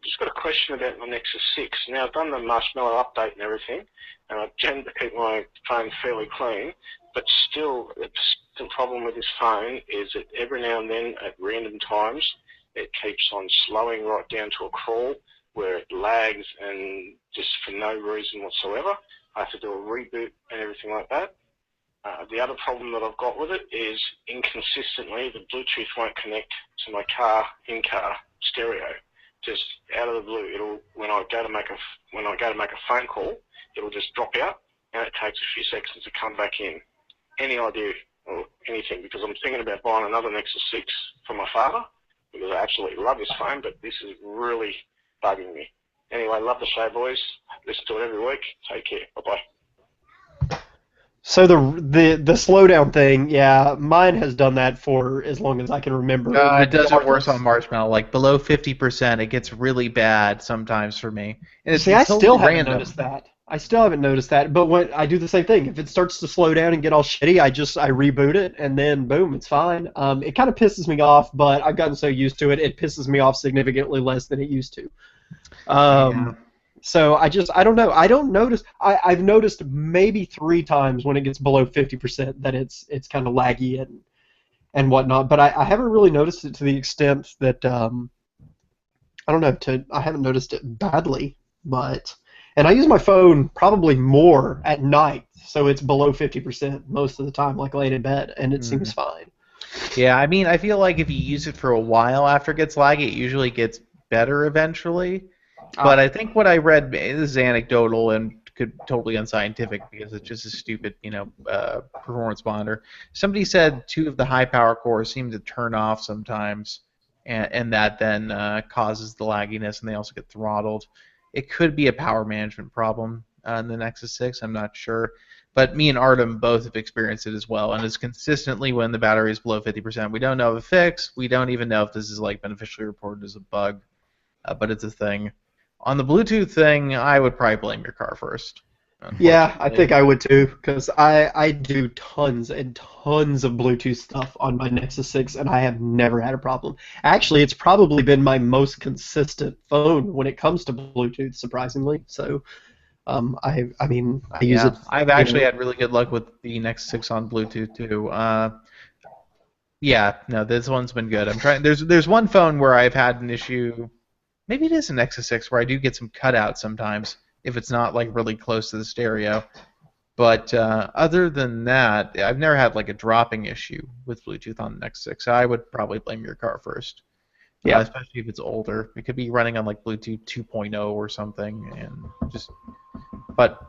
Just got a question about my Nexus 6. Now, I've done the Marshmallow update and everything, and I tend to keep my phone fairly clean, but still, the problem with this phone is that every now and then, at random times, it keeps on slowing right down to a crawl where it lags and just for no reason whatsoever. I have to do a reboot and everything like that. The other problem that I've got with it is inconsistently the Bluetooth won't connect to my in-car stereo. Just out of the blue, when I go to make a phone call, it'll just drop out, and it takes a few seconds to come back in. Any idea or anything? Because I'm thinking about buying another Nexus 6 for my father because I absolutely love this phone, but this is really bugging me. Anyway, love the show, boys. Listen to it every week. Take care. Bye-bye. So the slowdown thing, yeah, mine has done that for as long as I can remember. It does it worse on Marshmallow. Like below 50%, it gets really bad sometimes for me. And it's See, I totally still haven't random. noticed that. I still haven't noticed that. But when I do the same thing, if it starts to slow down and get all shitty, I reboot it, and then boom, it's fine. It kind of pisses me off, but I've gotten so used to it, it pisses me off significantly less than it used to. Yeah. So I don't know. I don't notice. I've noticed maybe 3 times when it gets below 50% that it's kind of laggy and whatnot. But I haven't really noticed it to the extent that I don't know. I haven't noticed it badly, and I use my phone probably more at night, so it's below 50% most of the time, like laying in bed, and it seems fine. Yeah, I mean, I feel like if you use it for a while after it gets laggy, it usually gets better eventually. But I think what I read, this is anecdotal and could totally unscientific because it's just a stupid, performance monitor. Somebody said 2 of the high power cores seem to turn off sometimes, and that then causes the lagginess, and they also get throttled. It could be a power management problem in the Nexus 6. I'm not sure. But me and Artem both have experienced it as well, and it's consistently when the battery is below 50%. We don't know of a fix. We don't even know if this is beneficially reported as a bug, but it's a thing. On the Bluetooth thing, I would probably blame your car first. Yeah, I think I would too, because I do tons and tons of Bluetooth stuff on my Nexus 6, and I have never had a problem. Actually, it's probably been my most consistent phone when it comes to Bluetooth, surprisingly. So, I use it. I've actually had really good luck with the Nexus 6 on Bluetooth too. This one's been good. I'm trying. There's one phone where I've had an issue. Maybe it is a Nexus 6 where I do get some cutouts sometimes if it's not really close to the stereo. But other than that, I've never had a dropping issue with Bluetooth on the Nexus 6. So I would probably blame your car first. Yeah, especially if it's older. It could be running on Bluetooth 2.0 or something, and just. But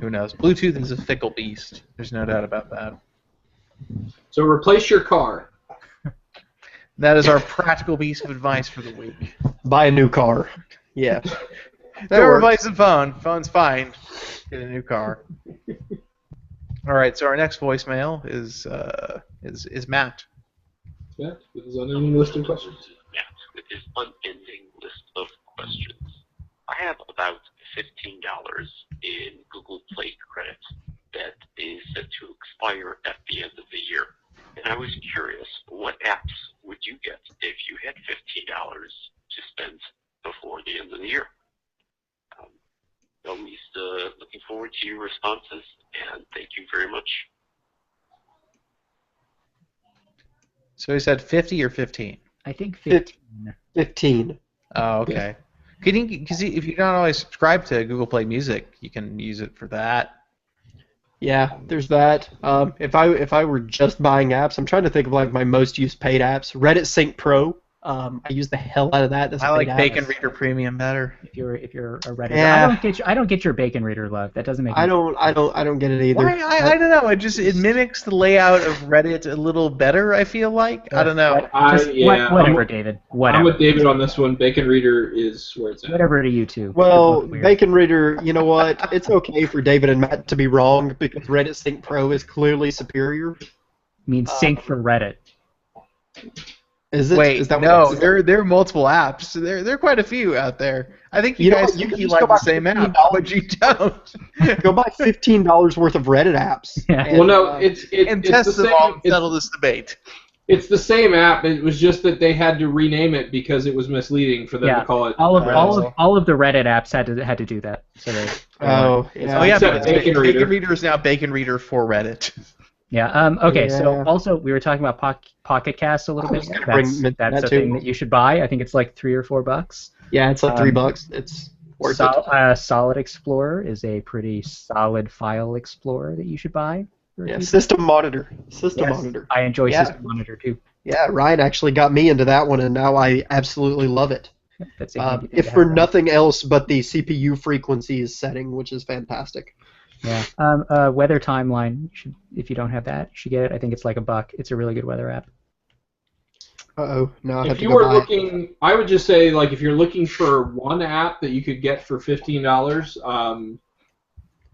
who knows? Bluetooth is a fickle beast. There's no doubt about that. So replace your car. That is our practical piece of advice for the week. Buy a new car. Yeah. Don't replace the phone. Phone's fine. Get a new car. All right. So our next voicemail is Matt. Matt with his unending list of questions. Matt with his unending list of questions. I have about $15 in Google Play credit that is set to expire at the end of the year. And I was curious, what apps would you get if you had $15 to spend before the end of the year? At least looking forward to your responses, and thank you very much. So he said 50 or 15? I think 15. 15. Oh, okay. Because if you don't always subscribe to Google Play Music, you can use it for that. Yeah, there's that. If I were just buying apps, I'm trying to think of my most used paid apps. Reddit Sync Pro. I use the hell out of that. That's I like app. Bacon Reader Premium better. If you're a Redditor, Yeah. I don't get your Bacon Reader love. That doesn't make. I don't get it either. Why? I don't know. It mimics the layout of Reddit a little better. I feel like. I don't know. Whatever, David. Whatever. I'm with David on this one. Bacon Reader is where it's at. Whatever to you two. Well, Bacon Reader, you know what? It's okay for David and Matt to be wrong because Reddit Sync Pro is clearly superior. Means sync for Reddit. Is it? Wait, is that no, what there are multiple apps. There are quite a few out there. I think you know guys what? You think can you just go like the buy same app, $15. but you don't. Go buy $15 worth of Reddit apps. Yeah. And, Well, no, it's And the test them all same. and settle this debate. It's the same app. It was just that they had to rename it because it was misleading for them Yeah, to call it. all of Reddit. all of the Reddit apps had to do that. So they Oh, yeah. Oh yeah, Except but Bacon Bacon Reader. Reader is now Bacon Reader for Reddit. yeah. Okay, so Yeah. also we were talking about Pocket Cast a little I bit. was gonna That's bring that's that a too. thing that you should buy. I think it's like $3 or $4. Yeah, it's like $3. It's worth it. Solid Explorer is a pretty solid file explorer that you should buy. for a Yeah, few System Monitor. System Yes, Monitor. I enjoy Yeah. System Monitor too. Yeah, Ryan actually got me into that one, and now I absolutely love it. That's a handy thing If to for have. nothing else but the CPU frequencies setting, which is fantastic. Yeah. Weather Timeline. If you don't have that, you should get it. I think it's like $1. It's a really good weather app. Uh-oh, now I have If to you go were buy it. looking, I would just say like if you're looking for one app that you could get for $15,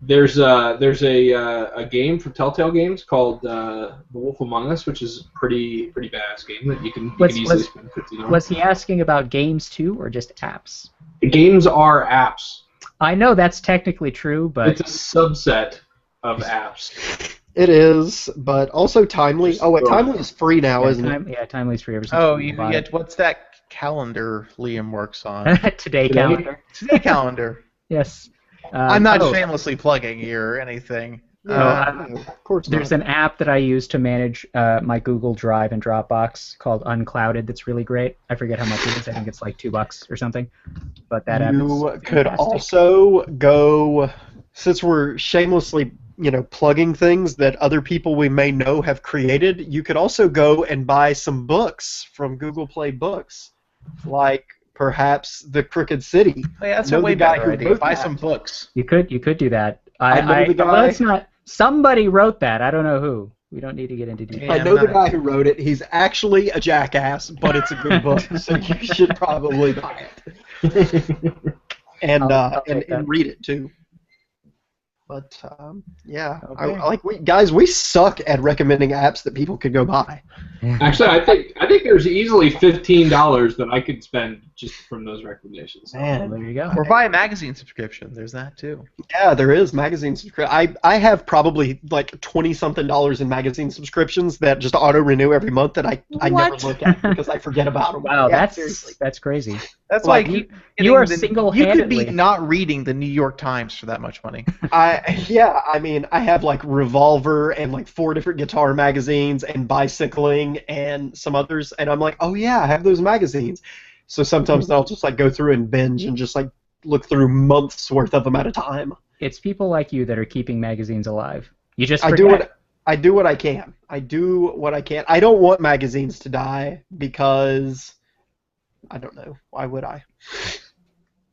there's a game from Telltale Games called The Wolf Among Us, which is a pretty badass game that you can easily spend $15 on. Was he asking about games too, or just apps? Games are apps. I know that's technically true, but It's a subset of apps. It is, but also Timely. Oh, wait, Timely is free now, isn't it? Timely's free ever since. Oh, we you bought get what's that calendar Liam works on? it. Today calendar. Today calendar. Yes. I'm not oh, shamelessly plugging here or anything. No, of course There's not. an app that I use to manage my Google Drive and Dropbox called Unclouded. That's really great. I forget how much it is. I think it's like $2 or something. But that app You is could fantastic. also go, since we're shamelessly, plugging things that other people we may know have created, you could also go and buy some books from Google Play Books, like perhaps The Crooked City. Oh, yeah, that's Know a way the guy better who idea. wrote Buy that. some books. You could do that. I know the guy- Well, it's not. Somebody wrote that. I don't know who. We don't need to get into detail. Yeah, I know I'm the not- guy who wrote it. He's actually a jackass, but it's a good book, so you should probably buy it. And I'll take that. and read it too. But yeah, Okay. guys, we suck at recommending apps that people could go buy. Actually, I think there's easily $15 that I could spend just from those recommendations. Well, there you go. Or buy a magazine subscription. There's that too. Yeah, there is magazine subscription. I have probably like $20-something in magazine subscriptions that just auto renew every month that I never What? look at because I forget about them. Wow, Yeah, seriously. that's crazy. That's Like, like you are You could single-handedly- be not reading the New York Times for that much money. I mean, I have like Revolver and like 4 different guitar magazines and Bicycling and some others, and I'm like, oh yeah, I have those magazines. So sometimes I'll just like go through and binge and just like look through months worth of them at a time. It's people like you that are keeping magazines alive. You just I forget. do what I can. I do what I can. I don't want magazines to die because I don't know. Why would I?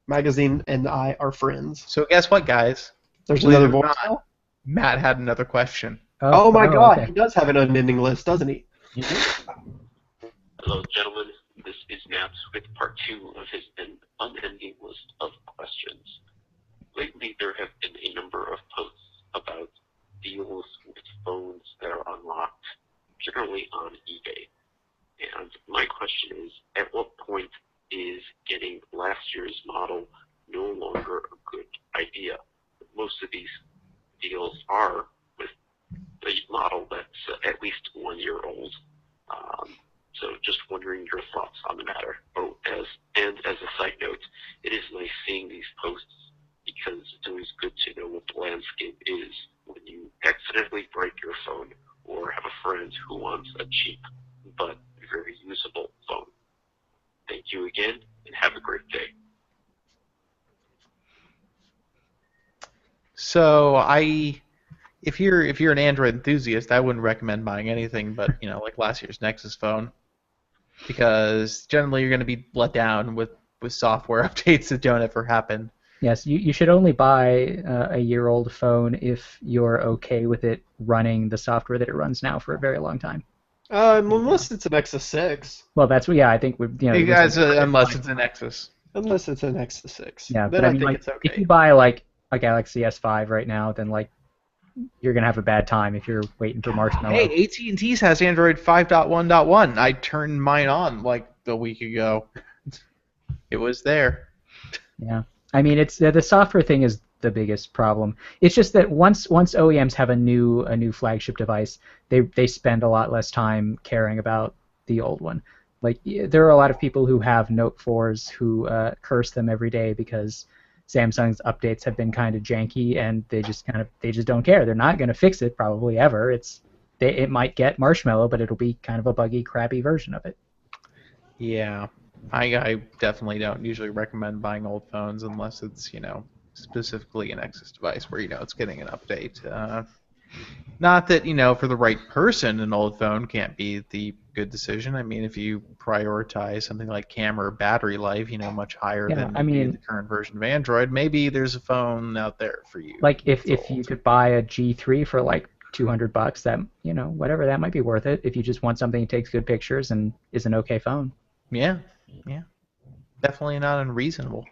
Magazine and I are friends. So guess what, guys? There's Believe another it or voice. not, Matt had another question. Oh my God, okay. he does have an unending list, doesn't he? Hello, gentlemen. This is Naps with part 2 of his unending list of questions. Lately, there have been a number of posts about deals with phones that are unlocked, generally on eBay. And my question is, at what point is getting last year's model no longer a good idea? Most of these deals are with a model that's at least 1 year old. So just wondering your thoughts on the matter. Oh, as a side note, it is nice seeing these posts because it's always good to know what the landscape is when you accidentally break your phone or have a friend who wants a cheap but very usable phone. Thank you again, and have a great day. So if you're an Android enthusiast, I wouldn't recommend buying anything but like last year's Nexus phone, because generally you're going to be let down with software updates that don't ever happen. Yes, you should only buy a year-old phone if you're okay with it running the software that it runs now for a very long time. Unless it's a Nexus 6. Well, that's what. Yeah, I think we. You guys, unless it's a Nexus. Unless it's a Nexus 6. Yeah, then but I I mean, think like, it's okay. if you buy like a Galaxy S5 right now, then like you're gonna have a bad time if you're waiting for Marshmallow. Hey, AT&T's has Android 5.1.1. I turned mine on like a week ago. It was there. Yeah, I mean, it's the software thing is the biggest problem. It's just that once OEMs have a new flagship device, they spend a lot less time caring about the old one. Like there are a lot of people who have Note 4s who curse them every day because Samsung's updates have been kind of janky, and they just don't care. They're not going to fix it probably ever. It might get Marshmallow, but it'll be kind of a buggy, crappy version of it. Yeah. I definitely don't usually recommend buying old phones unless it's, specifically a Nexus device where, it's getting an update. Not that, for the right person, an old phone can't be the good decision. I mean, if you prioritize something like camera or battery life, much higher than the current version of Android, maybe there's a phone out there for you. Like if you could buy a G3 for like $200, that, whatever, that might be worth it if you just want something that takes good pictures and is an okay phone. Yeah. Definitely not unreasonable.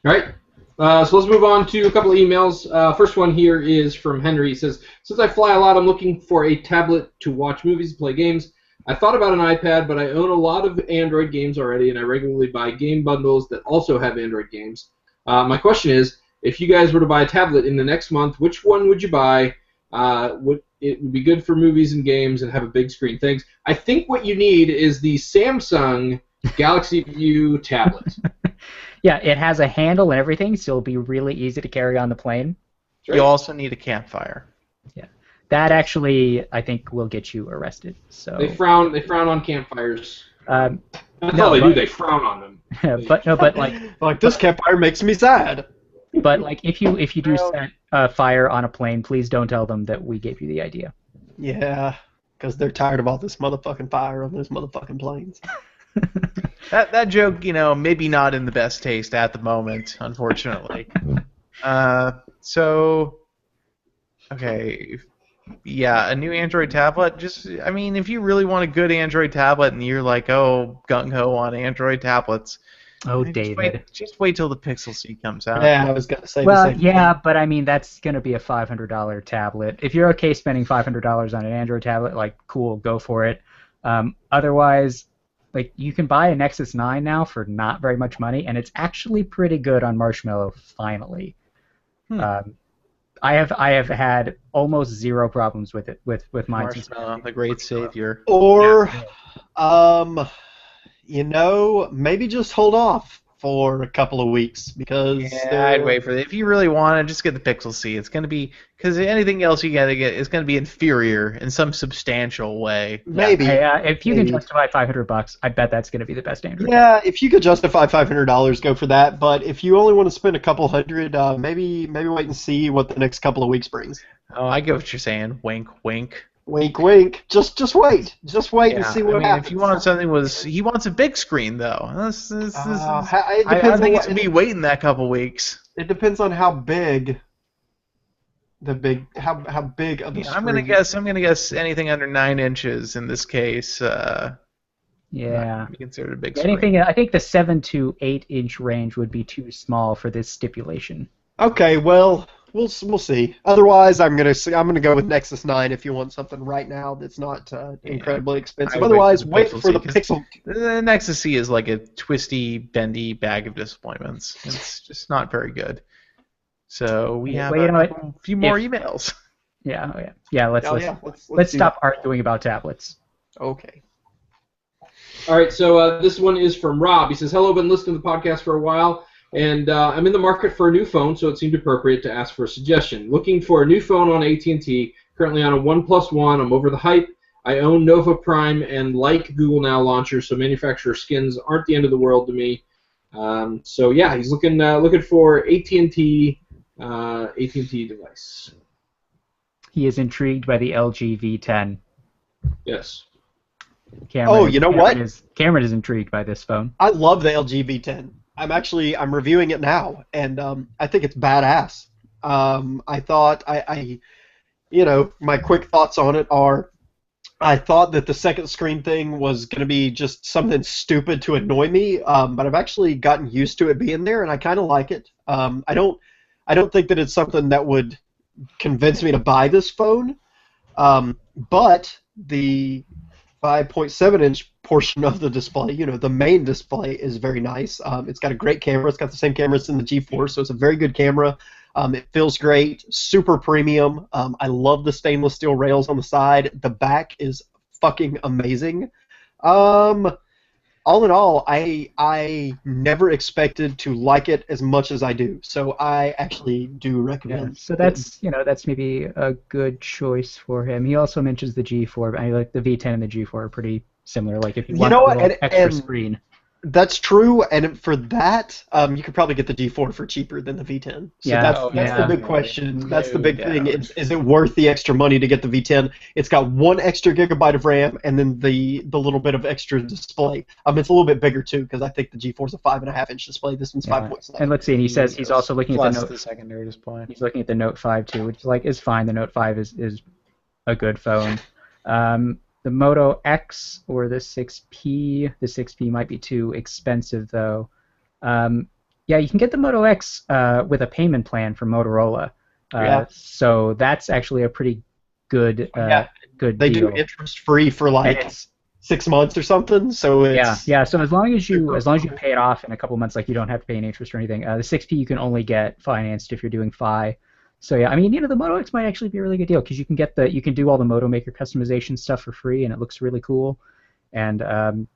All right. So let's move on to a couple of emails. First one here is from Henry. He says, since I fly a lot, I'm looking for a tablet to watch movies and play games. I thought about an iPad, but I own a lot of Android games already, and I regularly buy game bundles that also have Android games. My question is, if you guys were to buy a tablet in the next month, which one would you buy? It would be good for movies and games and have a big screen. Thanks. I think what you need is the Samsung Galaxy View tablet. Yeah, it has a handle and everything, so it'll be really easy to carry on the plane. Right. You also need a campfire. Yeah, that actually I think will get you arrested. So they frown on campfires. That's all they do. They frown on them. but like this campfire makes me sad. But like if you do set a fire on a plane, please don't tell them that we gave you the idea. Yeah, because they're tired of all this motherfucking fire on those motherfucking planes. That joke, maybe not in the best taste at the moment, unfortunately. Okay. Yeah, a new Android tablet. If you really want a good Android tablet and you're like, gung-ho on Android tablets. Oh, David. Just wait till the Pixel C comes out. Yeah, I was going to say the same yeah, thing. But that's going to be a $500 tablet. If you're okay spending $500 on an Android tablet, cool, go for it. Otherwise, you can buy a Nexus 9 now for not very much money, and it's actually pretty good on Marshmallow, finally. I have had almost zero problems with it, with mine. Marshmallow, the great savior. Or, maybe just hold off for a couple of weeks because I'd wait for it. If you really want it, just get the Pixel C. It's going to be, because anything else you gotta get is going to be inferior in some substantial way. Maybe. If you can justify $500, I bet that's going to be the best Android. Yeah, if you could justify $500, go for that. But if you only want to spend a couple hundred, maybe wait and see what the next couple of weeks brings. Oh, I get what you're saying. Wink, wink. Wink, wink. Just wait. Just wait and see what happens. If you want something he wants a big screen though. It depends I think it's gonna be waiting that couple weeks. It depends on how big. How big of the screen. I'm gonna guess anything under 9 inches in this case. Yeah. Be considered a big screen. I think the 7 to 8 inch range would be too small for this stipulation. Okay, well, we'll see. Otherwise, I'm gonna go with Nexus 9 if you want something right now that's not incredibly expensive. Otherwise, wait for the Pixel. The Nexus C is like a twisty, bendy bag of disappointments. It's just not very good. So we have a few more emails. Yeah. Let's stop arguing about tablets. Okay. All right, so this one is from Rob. He says, hello, been listening to the podcast for a while, and I'm in the market for a new phone, so it seemed appropriate to ask for a suggestion. Looking for a new phone on AT&T, currently on a OnePlus One. I'm over the hype. I own Nova Prime and like Google Now launchers, so manufacturer skins aren't the end of the world to me. So yeah, he's looking for AT&T device. He is intrigued by the LG V10. Yes. Cameron is intrigued by this phone. I love the LG V10. I'm reviewing it now, and I think it's badass. I thought my quick thoughts on it are, I thought that the second screen thing was going to be just something stupid to annoy me, but I've actually gotten used to it being there, and I kind of like it. I don't think that it's something that would convince me to buy this phone. But the 5.7-inch portion of the display, the main display, is very nice. It's got a great camera. It's got the same camera as in the G4, so it's a very good camera. It feels great, super premium. I love the stainless steel rails on the side. The back is fucking amazing. All in all, I never expected to like it as much as I do. So I actually do recommend. So that's maybe a good choice for him. He also mentions the G4. I like the V10 and the G4 are pretty similar. Like if you want a little extra screen. That's true, and for that, you could probably get the G4 for cheaper than the V10. So that's the big question. That's the big thing. Is it worth the extra money to get the V10? It's got 1 extra gigabyte of RAM, and then the little bit of extra display. It's a little bit bigger too, because I think the G4 is a 5.5-inch display. This one's 5.7. And let's see. And he says he's also looking at the secondary display. He's looking at the Note 5 too, which is fine. The Note 5 is a good phone. The Moto X or the 6P. The 6P might be too expensive, though. Yeah, you can get the Moto X with a payment plan from Motorola. So that's actually a pretty good good They deal. do interest-free for like 6 months or something. So it's, yeah. So as long as you pay it off in a couple months, like you don't have to pay any interest or anything. The 6P you can only get financed if you're doing Fi. So yeah, I mean, the Moto X might actually be a really good deal because you can do all the Moto Maker customization stuff for free, and it looks really cool. And and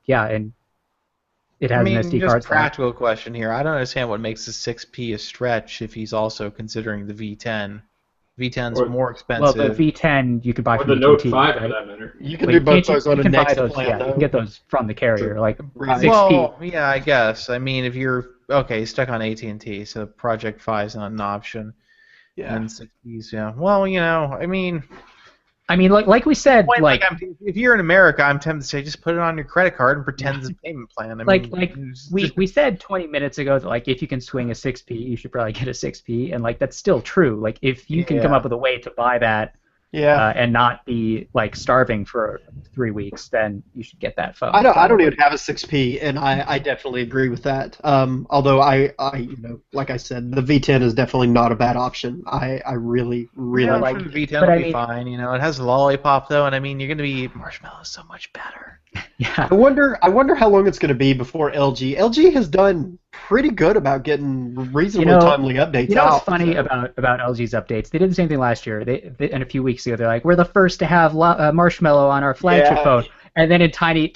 it has an SD card. Just practical question here. I don't understand what makes the 6P a stretch if he's also considering the V10. V10's more expensive. Well, the V10 you could buy from the Note AT&T, 5 right? for that matter. you can do both those on a Nexus plan. You can get those from the carrier, like 6P. Well, yeah, I guess. I mean, if you're stuck on AT&T, so Project Fi is not an option. Yeah. And 6Ps, yeah. Well, I mean, like we said, if you're in America, I'm tempted to say just put it on your credit card and pretend it's a payment plan. We said 20 minutes ago that if you can swing a 6P, you should probably get a 6P, and that's still true. Like if you can come up with a way to buy that, and not be like starving for 3 weeks, then you should get that phone. I don't even have a 6P, and I definitely agree with that. Although I like I said, the V10 is definitely not a bad option. I really like the V10 will be fine. It has Lollipop though, and I mean you're gonna be Marshmallow's so much better. Yeah. I wonder how long it's going to be before LG has done pretty good about getting reasonably timely updates. What's funny about LG's updates? They did the same thing last year. And a few weeks ago, they're like, we're the first to have Marshmallow on our flagship phone. And then in tiny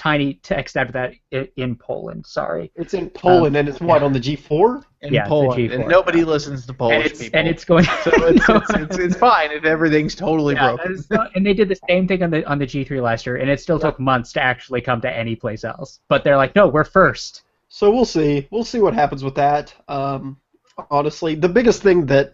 text after that, in Poland. Sorry. It's in Poland, and it's what, on the G4? In Poland, and nobody listens to Polish people. And it's going. So it's fine if everything's totally broken. And they did the same thing on the G3 last year, and it still took months to actually come to any place else. But they're like, no, we're first. So we'll see. We'll see what happens with that. Honestly, the biggest thing that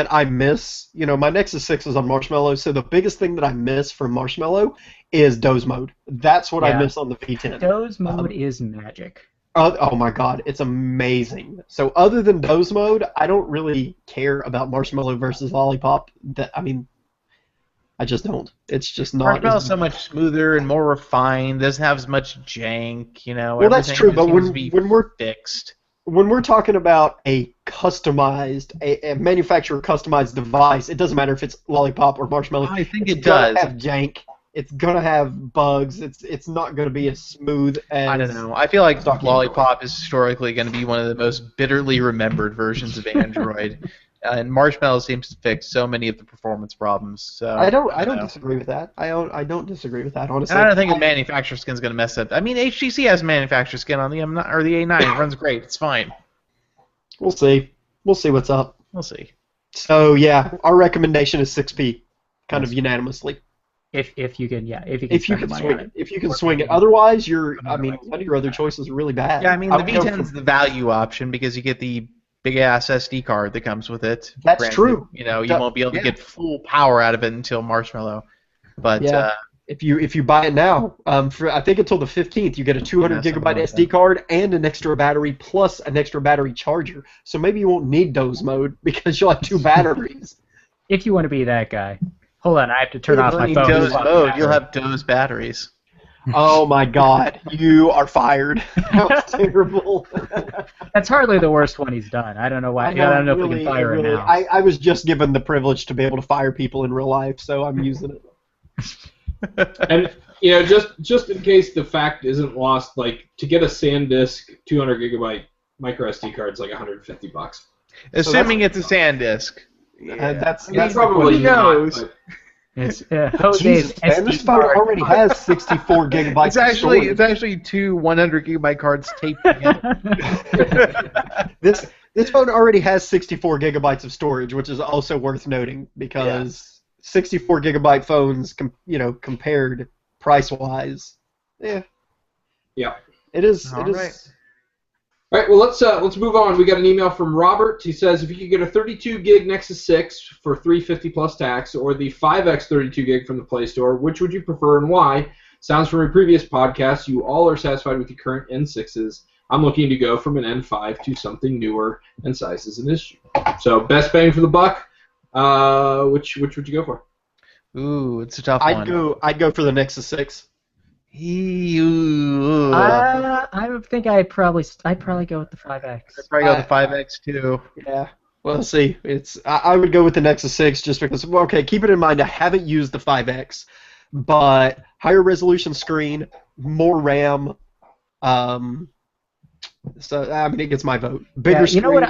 I miss, my Nexus 6 is on Marshmallow, so the biggest thing that I miss from Marshmallow is Doze mode. That's what I miss on the V10. Doze mode is magic. Oh my god, it's amazing. So other than Doze mode, I don't really care about Marshmallow versus Lollipop. I just don't. It's just not. Marshmallow's so much smoother and more refined. Doesn't have as much jank. Well, that's true, but when we're fixed. When we're talking about a customized, a manufacturer customized device, it doesn't matter if it's Lollipop or Marshmallow. I think it does. It's gonna have jank. It's gonna have bugs. It's not gonna be as smooth as. I don't know. I feel like Lollipop is historically going to be one of the most bitterly remembered versions of Android, and Marshmallow seems to fix so many of the performance problems. So I don't disagree with that. I don't disagree with that, honestly. And I don't think the manufacturer skin is going to mess up. I mean, HTC has manufacturer skin on the M9 or the A9. It runs great. It's fine. We'll see. We'll see what's up. We'll see. So yeah, our recommendation is 6P, kind of unanimously. If you can swing it. Otherwise, none of your other choices are really bad. Yeah, I mean the V10 is the value option because you get the big ass SD card that comes with it. That's true. You won't be able to get full power out of it until Marshmallow. But if you buy it now, for I think until the 15th, you get a 200 gigabyte SD card and an extra battery plus an extra battery charger. So maybe you won't need Doze mode because you'll have 2 batteries. If you want to be that guy. Hold on, I have to turn off my phone. Doze mode, you'll have Doze batteries. Oh my God, you are fired. That was terrible. That's hardly the worst one he's done. I don't know why. I don't know if we can fire him now. I was just given the privilege to be able to fire people in real life, so I'm using it. And just in case the fact isn't lost, like to get a SanDisk 200 gigabyte micro SD card is like $150. Assuming it's a SanDisk. That's probably who knows. not. But It's Jose's Jesus, man, this SD phone card. already has 64 gigabytes. It's actually 2 100 gigabyte cards taped together. This phone already has 64 gigabytes of storage, which is also worth noting because 64 gigabyte phones, compared price-wise, yeah, it is. All It is. right. All right, well let's move on. We got an email from Robert. He says if you could get a 32 gig Nexus 6 for $350 plus tax, or the 5X 32 gig from the Play Store, which would you prefer and why? Sounds from your previous podcast, you all are satisfied with your current N6s. I'm looking to go from an N5 to something newer, and size is an issue. So best bang for the buck. Which would you go for? Ooh, it's a tough one. I'd go for the Nexus 6. I would think I'd probably go with the 5X. I'd probably go with the 5X too. Yeah. Well, see, I would go with the Nexus 6 just because. Well, okay, keep it in mind I haven't used the 5X, but higher resolution screen, more RAM. So I mean, it gets my vote. Bigger screen. You know what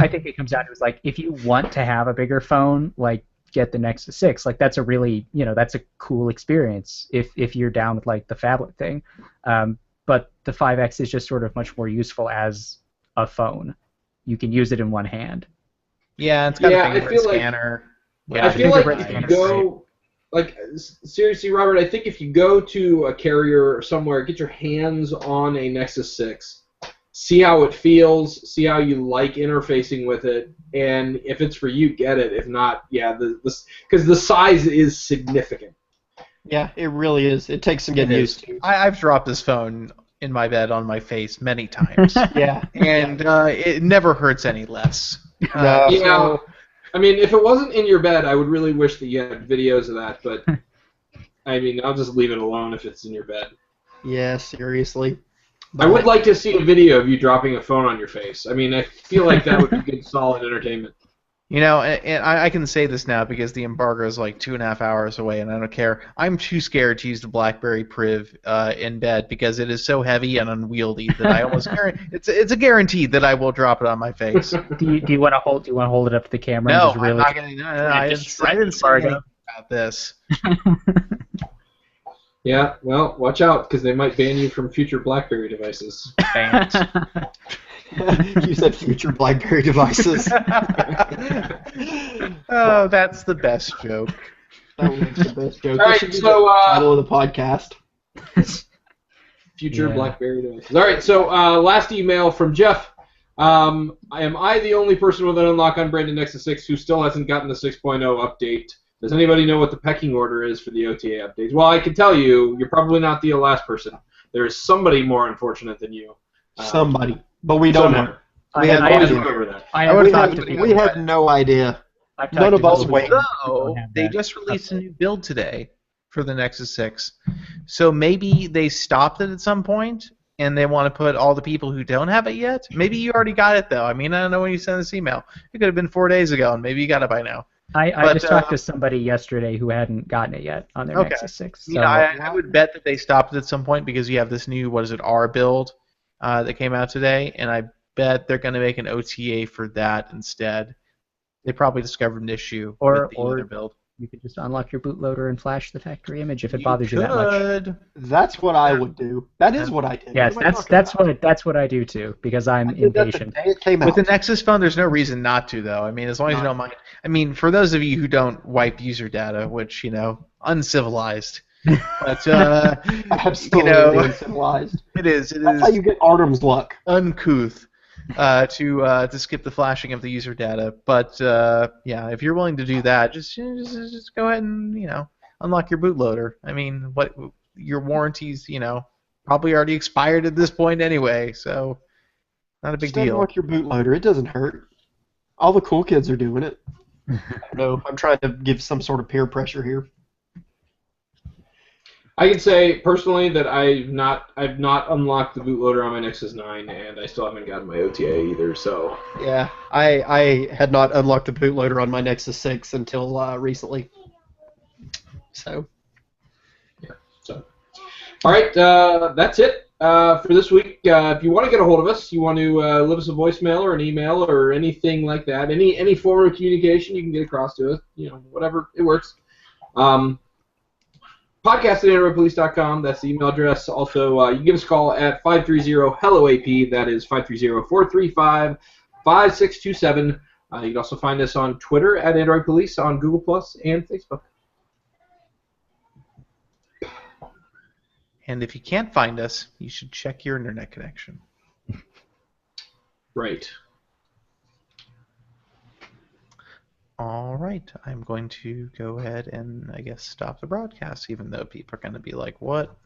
I think it comes down to is like if you want to have a bigger phone, like get the Nexus 6. Like that's a really that's a cool experience if you're down with like the phablet thing. But the 5X is just sort of much more useful as a phone. You can use it in one hand. Yeah, it's got a fingerprint scanner. I feel like if you go, like seriously, Robert, I think if you go to a carrier or somewhere, get your hands on a Nexus 6, see how it feels, see how you like interfacing with it, and if it's for you, get it. If not, because the size is significant. Yeah, it really is. It takes some getting used to. I've dropped this phone in my bed on my face many times. Yeah. And it never hurts any less. I mean, if it wasn't in your bed, I would really wish that you had videos of that, but I mean, I'll just leave it alone if it's in your bed. Yeah, seriously. I would like to see a video of you dropping a phone on your face. I mean, I feel like that would be good, solid entertainment. And I can say this now because the embargo is like 2.5 hours away, and I don't care. I'm too scared to use the BlackBerry Priv in bed because it is so heavy and unwieldy that I almost it's a guarantee that I will drop it on my face. Do you want to hold it up to the camera? No, and just really, I'm not gonna. No, I didn't say anything about this. Yeah, well, watch out because they might ban you from future BlackBerry devices. Banned. You said future BlackBerry devices. Oh, that's the best joke. That was the best joke. All right, That should be so, the title of the podcast. Future BlackBerry devices. All right, so last email from Jeff. Am I the only person with an unlock on branded Nexus 6 who still hasn't gotten the 6.0 update? Does anybody know what the pecking order is for the OTA updates? Well, I can tell you, you're probably not the last person. There is somebody more unfortunate than you. Somebody. But we don't know. I have no idea. I've None of us wait. So they just released a new build today for the Nexus 6. So maybe they stopped it at some point, and they want to put all the people who don't have it yet. Maybe you already got it, though. I mean, I don't know when you sent this email. It could have been 4 days ago, and maybe you got it by now. I just talked to somebody yesterday who hadn't gotten it yet on their Nexus 6. So. I would bet that they stopped it at some point because you have this new, R build that came out today, and I bet they're going to make an OTA for that instead. They probably discovered an issue with the other build. You could just unlock your bootloader and flash the factory image if it bothers you that much. That's what I would do. That is what I did. Yes, that's what I do too because I'm impatient. With the Nexus phone, there's no reason not to, though. I mean, as long as you don't mind. I mean, for those of you who don't wipe user data, which uncivilized, but absolutely uncivilized. It is. That's how you get Artem's luck. Uncouth. To skip the flashing of the user data, but if you're willing to do that, just go ahead and unlock your bootloader. I mean, what your warranties probably already expired at this point anyway, so not a big deal. Unlock your bootloader. It doesn't hurt. All the cool kids are doing it. No, I'm trying to give some sort of peer pressure here. I can say personally that I've not unlocked the bootloader on my Nexus 9, and I still haven't gotten my OTA either. So Yeah, I had not unlocked the bootloader on my Nexus 6 until recently. So. So, all right, that's it for this week. If you want to get a hold of us, you want to leave us a voicemail or an email or anything like that, any form of communication, you can get across to us. Whatever, it works. Podcast@androidpolice.com. That's the email address. Also, you can give us a call at 530-HELLO-AP. That is 530-435-5627. You can also find us on Twitter at Android Police, on Google Plus and Facebook. And if you can't find us, you should check your internet connection. Right. All right, I'm going to go ahead and, I guess, stop the broadcast, even though people are going to be like, what?